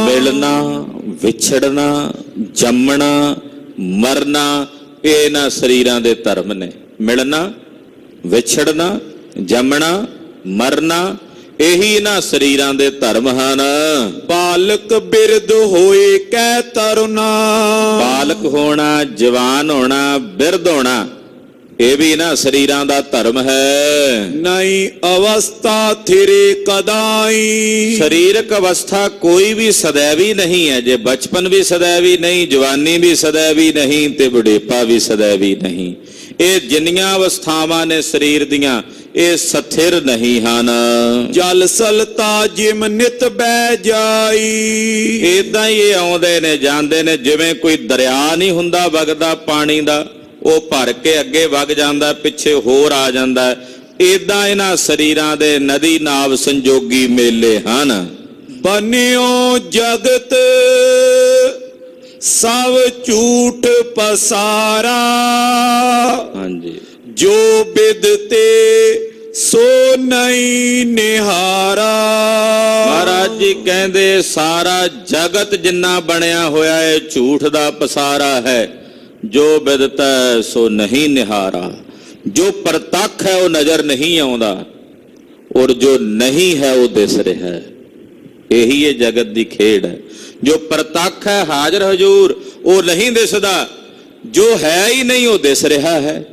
ਮਿਲਣਾ, ਵਿਛੜਨਾ, ਜੰਮਣਾ, ਮਰਨਾ, ਇਹ ਇਹਨਾਂ ਸਰੀਰਾਂ ਦੇ ਧਰਮ ਨੇ। ਮਿਲਣਾ, ਵਿਛੜਨਾ, ਜੰਮਣਾ, ਮਰਨਾ, ਇਹੀ ਨਾ ਸਰੀਰਾਂ ਦੇ ਧਰਮ ਹਨ। ਬਾਲਕ ਬਿਰਧ ਹੋਏ ਕੈ ਤਰੁਨਾ। ਬਾਲਕ ਹੋਣਾ, ਜਵਾਨ ਹੋਣਾ, ਬਿਰਧ ਹੋਣਾ, ਇਹ ਵੀ ਨਾ ਸਰੀਰਾਂ ਦਾ ਧਰਮ ਹੈ। ਨਹੀਂ ਅਵਸਥਾ ਥਿਰੇ ਕਦਾਈ। ਸਰੀਰਕ ਅਵਸਥਾ ਕੋਈ ਵੀ ਸदैवी ਨਹੀਂ ਹੈ। ਜੇ ਬਚਪਨ ਵੀ ਸदैवी ਨਹੀਂ, ਜਵਾਨੀ ਵੀ ਸदैवी ਨਹੀਂ ਤੇ ਬੁਢੇਪਾ ਵੀ ਸदैवी ਨਹੀਂ। ਇਹ ਜਿੰਨੀਆਂ ਅਵਸਥਾਵਾਂ ਨੇ ਸਰੀਰ ਦੀਆਂ, ਇਹ ਸਥਿਰ ਨਹੀਂ ਹਨ। ਜਲ ਸਲਤਾ ਜਿਮ ਨਿਤ ਬਹਿ ਜਾਈ। ਇਦਾਂ ਹੀ ਇਹ ਆਉਂਦੇ ਨੇ ਜਾਂਦੇ ਨੇ, ਜਿਵੇਂ ਕੋਈ ਦਰਿਆ ਨਹੀਂ ਹੁੰਦਾ ਵਗਦਾ ਪਾਣੀ ਦਾ, ਉਹ ਭਰ ਕੇ ਅੱਗੇ ਵਗ ਜਾਂਦਾ, ਪਿੱਛੇ ਹੋਰ ਆ ਜਾਂਦਾ। ਇਦਾਂ ਇਹਨਾਂ ਸਰੀਰਾਂ ਦੇ ਨਦੀ ਨਾਵ ਸੰਜੋਗੀ ਮੇਲੇ ਹਨ। ਬਨਿਓ ਜਗਤ ਸਭ ਝੂਠ ਪਸਾਰਾ। ਹਾਂਜੀ, ਜੋ ਬਿਦਤੇ ਸੋ ਨਹੀਂ ਨਿਹਾਰਾ। ਮਹਾਰਾਜ ਜੀ ਕਹਿੰਦੇ ਸਾਰਾ ਜਗਤ ਜਿੰਨਾ ਬਣਿਆ ਹੋਇਆ ਹੈ ਝੂਠ ਦਾ ਪਸਾਰਾ ਹੈ। ਜੋ ਬਿਦਤਾ ਸੋ ਨਹੀਂ ਨਿਹਾਰਾ। ਜੋ ਪ੍ਰਤੱਖ ਹੈ ਉਹ ਨਜ਼ਰ ਨਹੀਂ ਆਉਂਦਾ, ਔਰ ਜੋ ਨਹੀਂ ਹੈ ਉਹ ਦਿਸ ਰਿਹਾ ਹੈ। ਇਹੀ ਇਹ ਜਗਤ ਦੀ ਖੇਡ ਹੈ। ਜੋ ਪ੍ਰਤੱਖ ਹੈ ਹਾਜ਼ਰ ਹਜ਼ੂਰ, ਉਹ ਨਹੀਂ ਦਿਸਦਾ। ਜੋ ਹੈ ਹੀ ਨਹੀਂ ਉਹ ਦਿਸ ਰਿਹਾ ਹੈ।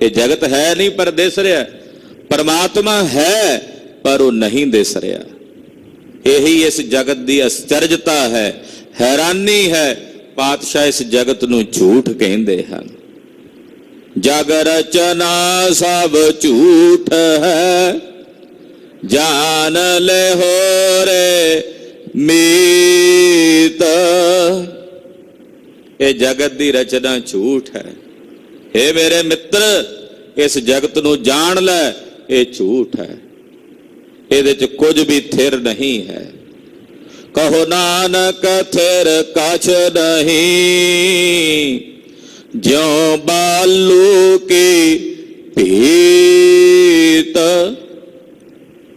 ਇਹ ਜਗਤ ਹੈ ਨਹੀਂ ਪਰ ਦਿਸ ਰਿਹਾ। ਪਰਮਾਤਮਾ ਹੈ ਪਰ ਉਹ ਨਹੀਂ ਦਿਸ ਰਿਹਾ। ਇਹੀ ਇਸ ਜਗਤ ਦੀ ਅਚਰਜਤਾ ਹੈ, ਹੈਰਾਨੀ ਹੈ। ਪਾਤਸ਼ਾਹ ਇਸ ਜਗਤ ਨੂੰ ਝੂਠ ਕਹਿੰਦੇ ਹਨ। ਜਗ ਰਚਨਾ ਸਭ ਝੂਠ ਹੈ, ਜਾਨ ਲੈ ਹੋਰੇ ਮੀਤ। ਇਹ ਜਗਤ ਦੀ ਰਚਨਾ ਝੂਠ ਹੈ। हे ਮੇਰੇ ਮਿੱਤਰ, ਇਸ ਜਗਤ ਨੂੰ ਜਾਣ ਲੈ, ਇਹ ਝੂਠ ਹੈ। ਇਹਦੇ ਚ ਕੁਝ ਵੀ ਥਿਰ ਨਹੀਂ ਹੈ। ਕਹੋ ਨਾਨਕ ਥਿਰ ਕਛ ਨਹੀਂ, ਜਿਉ ਬਾਲੂ ਕੀ ਭੀਤ।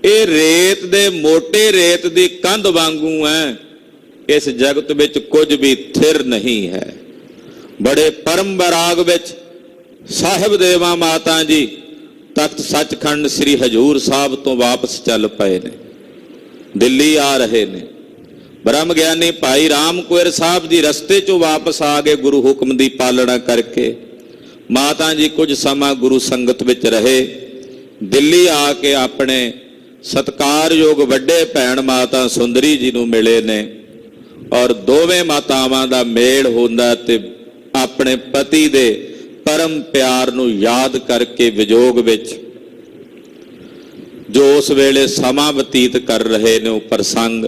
ਇਹ ਰੇਤ ਦੇ ਮੋਟੇ ਰੇਤ ਦੀ ਕੰਧ ਵਾਂਗੂ ਹੈ। ਇਸ ਜਗਤ ਵਿੱਚ ਕੁਝ ਵੀ ਥਿਰ ਨਹੀਂ ਹੈ। ਬੜੇ ਪਰਮ ਬਰਾਗ ਵਿੱਚ ਸਾਹਿਬ ਦੇਵਾ ਮਾਤਾ ਜੀ ਤਖਤ ਸੱਚਖੰਡ ਸ੍ਰੀ ਹਜੂਰ ਸਾਹਿਬ ਤੋਂ ਵਾਪਸ ਚੱਲ ਪਏ ਨੇ, ਦਿੱਲੀ ਆ ਰਹੇ ਨੇ। ਬ੍ਰਹਮ ਗਿਆਨੀ ਭਾਈ ਰਾਮ ਕੁਇਰ ਸਾਹਿਬ ਜੀ ਰਸਤੇ ਚੋਂ ਵਾਪਸ ਆ ਗਏ ਗੁਰੂ ਹੁਕਮ ਦੀ ਪਾਲਣਾ ਕਰਕੇ। ਮਾਤਾ ਜੀ ਕੁਝ ਸਮਾਂ ਗੁਰੂ ਸੰਗਤ ਵਿੱਚ ਰਹੇ। ਦਿੱਲੀ ਆ ਕੇ ਆਪਣੇ ਸਤਿਕਾਰਯੋਗ ਵੱਡੇ ਭੈਣ ਮਾਤਾ ਸੁੰਦਰੀ ਜੀ ਨੂੰ ਮਿਲੇ ਨੇ, ਔਰ ਦੋਵੇਂ ਮਾਤਾਵਾਂ ਦਾ ਮੇਲ ਹੁੰਦਾ ਤੇ ਆਪਣੇ ਪਤੀ ਦੇ ਪਰਮ ਪਿਆਰ ਨੂੰ ਯਾਦ ਕਰਕੇ ਵਿਜੋਗ ਵਿੱਚ ਜੋ ਉਸ ਵੇਲੇ ਸਮਾਂ ਬਤੀਤ ਕਰ ਰਹੇ ਨੇ, ਉਹ ਪ੍ਰਸੰਗ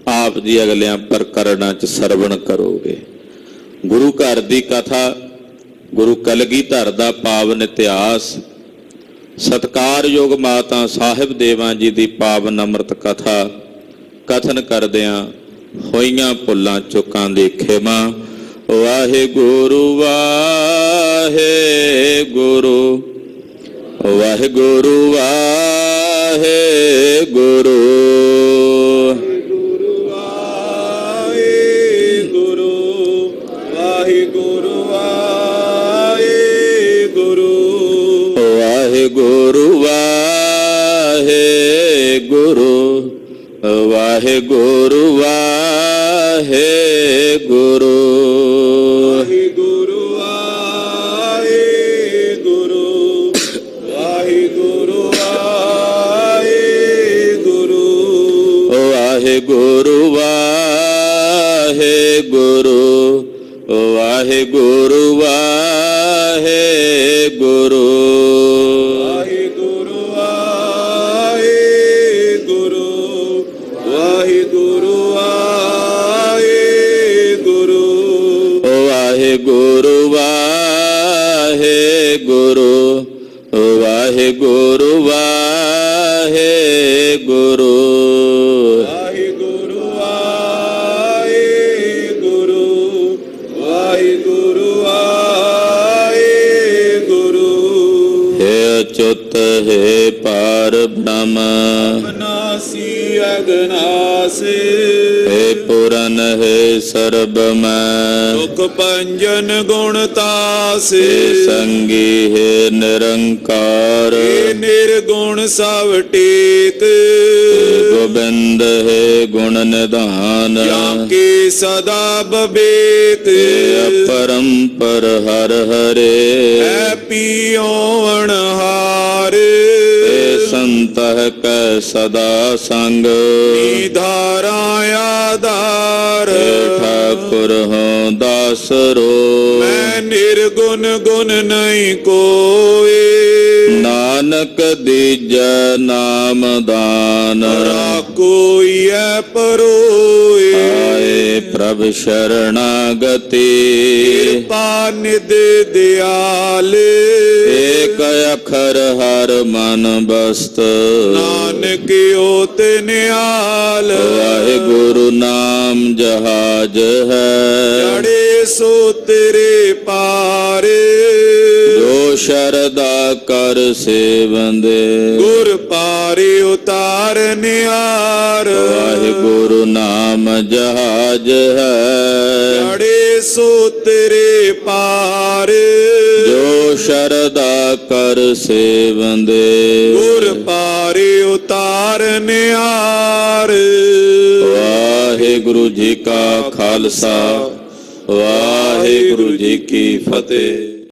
ਆਪ ਜੀ ਅਗਲਿਆਂ ਪ੍ਰਕਰਣਾਂ 'ਚ ਸਰਵਣ ਕਰੋਗੇ। ਗੁਰੂ ਘਰ ਦੀ ਕਥਾ, ਗੁਰੂ ਕਲਗੀਧਰ ਦਾ ਪਾਵਨ ਇਤਿਹਾਸ, ਸਤਿਕਾਰਯੋਗ ਮਾਤਾ ਸਾਹਿਬ ਦੇਵਾਂ ਜੀ ਦੀ ਪਾਵਨ ਅੰਮ੍ਰਿਤ ਕਥਾ ਕਥਨ ਕਰਦਿਆਂ ਹੋਈਆਂ ਭੁੱਲਾਂ ਚੁੱਕਾਂ ਦੀ ਖਿਮਾ। ਵਾਹਿਗੁਰੂ ਵਾਹਿਗੁਰੂ ਵਾਹਿਗੁਰੂ ਵਾਹਿਗੁਰੂ। ਵਾਹਿਗੁਰੂ ਵਾਹਿਗੁਰੂ ਵਾਹਿਗੁਰੂ ਵਾਹਿਗੁਰੂ। ਵਾਹਿਗੁਰੂ ਵਾਹਿਗੁਰੂ ਵਾਹਿਗੁਰੂ ਵਾਹਿਗੁਰੂ। ਵਾਹਿਗੁਰੂ ਵਾਹਿਗੁਰੂ ਵਾਹਿਗੁਰੂ ਵਾਹਿਗੁਰੂ। ਵਾਹਿਗੁਰੂ ਵਾਹਿਗੁਰੂ ਵਾਹਿਗੁਰੂ ਵਾਹਿਗੁਰੂ। ਵਾਹਿਗੁਰੂ ਵਾਹਿਗੁਰੂ ਵਾਹਿਗੁਰੂ ਵਾਹਿਗੁਰੂ। ਹੈ ਅਚੁੱਤ ਹੈ ਪਾਰ ਬ੍ਰਹਮ, ਅਨਾਸੀ ਅਗਨਾਸੀ। ਹੈ ਪੁਰਨ ਹੈ ਸਰਬ ਮੈਂ, ਦੁਖ ਭੰਜਨ ਗੁਣ ਤਾਸੇ। ਸੰਗੀ ਹੈ ਨਿਰੰਕਾਰ ਏ ਨਿਰਗੁਣ ਸਭ ਟੇਕ ਗੋਬਿੰਦ ਹੈ ਗੁਣ ਨਿਧਾਨ ਜਾਂ ਕੇ ਸਦਾ ਬਬੇਕ ਅਪਰੰਪਰ ਹਰ ਹਰੇ ਐ ਪੀਓ ਅਣਹਾਰ ਸੰਤਹ ਕੈ ਸਦਾ ਸੰਗ ਨਿਧਾਰਾ ਆਧਾਰ ਠਾਕੁਰ ਹੋ ਦਾਸਰੋ ਮੈਂ ਨਿਰਗੁਣ ਗੁਣ ਨਹੀਂ ਕੋਏ ਨਾਨਕ ਦੀਜੈ ਨਾਮ ਦਾਨ ਰਾ ਕੋਈ ਐ ਪਰੋਏ ਆਏ ਪ੍ਰਭ ਸ਼ਰਣਾਗਤੀ ਕਿਰਪਾ ਨਿਧ ਦਿਆਲ ਏਕ ਅਖਰ ਹਰ ਮਨ ਬਸਤ ਨਾਨਕ ਓਤ ਨਿਹਾਲ ਵਾਹਿਗੁਰੂ ਨਾਮ ਜਹਾਜ ਹੈ ਜੜੇ ਸੋ ਤੇਰੇ ਪਾਰ ਜੋ ਸ਼ਰਦਾ ਕਰ ਸੇਵੰਦੇ ਗੁਰ ਪਾਰੇ ਉਤਾਰ ਨਿਹਾਰ ਵਾਹਿਗੁਰੂ ਨਾਮ ਜਹਾਜ ਹੈ ਜੜੇ ਸੋ ਤੇਰੇ ਪਾਰ ਜੋ ਸ਼ਰਦਾ ਕਰ ਸੇਵੰਦੇ ਗੁਰ ਪਾਰੇ ਉਤਾਰ ਨਿਹਾਰ ਵਾਹਿਗੁਰੂ ਜੀ ਕਾ ਖਾਲਸਾ ਵਾਹਿਗੁਰੂ ਜੀ ਕੀ ਫਤਿਹ।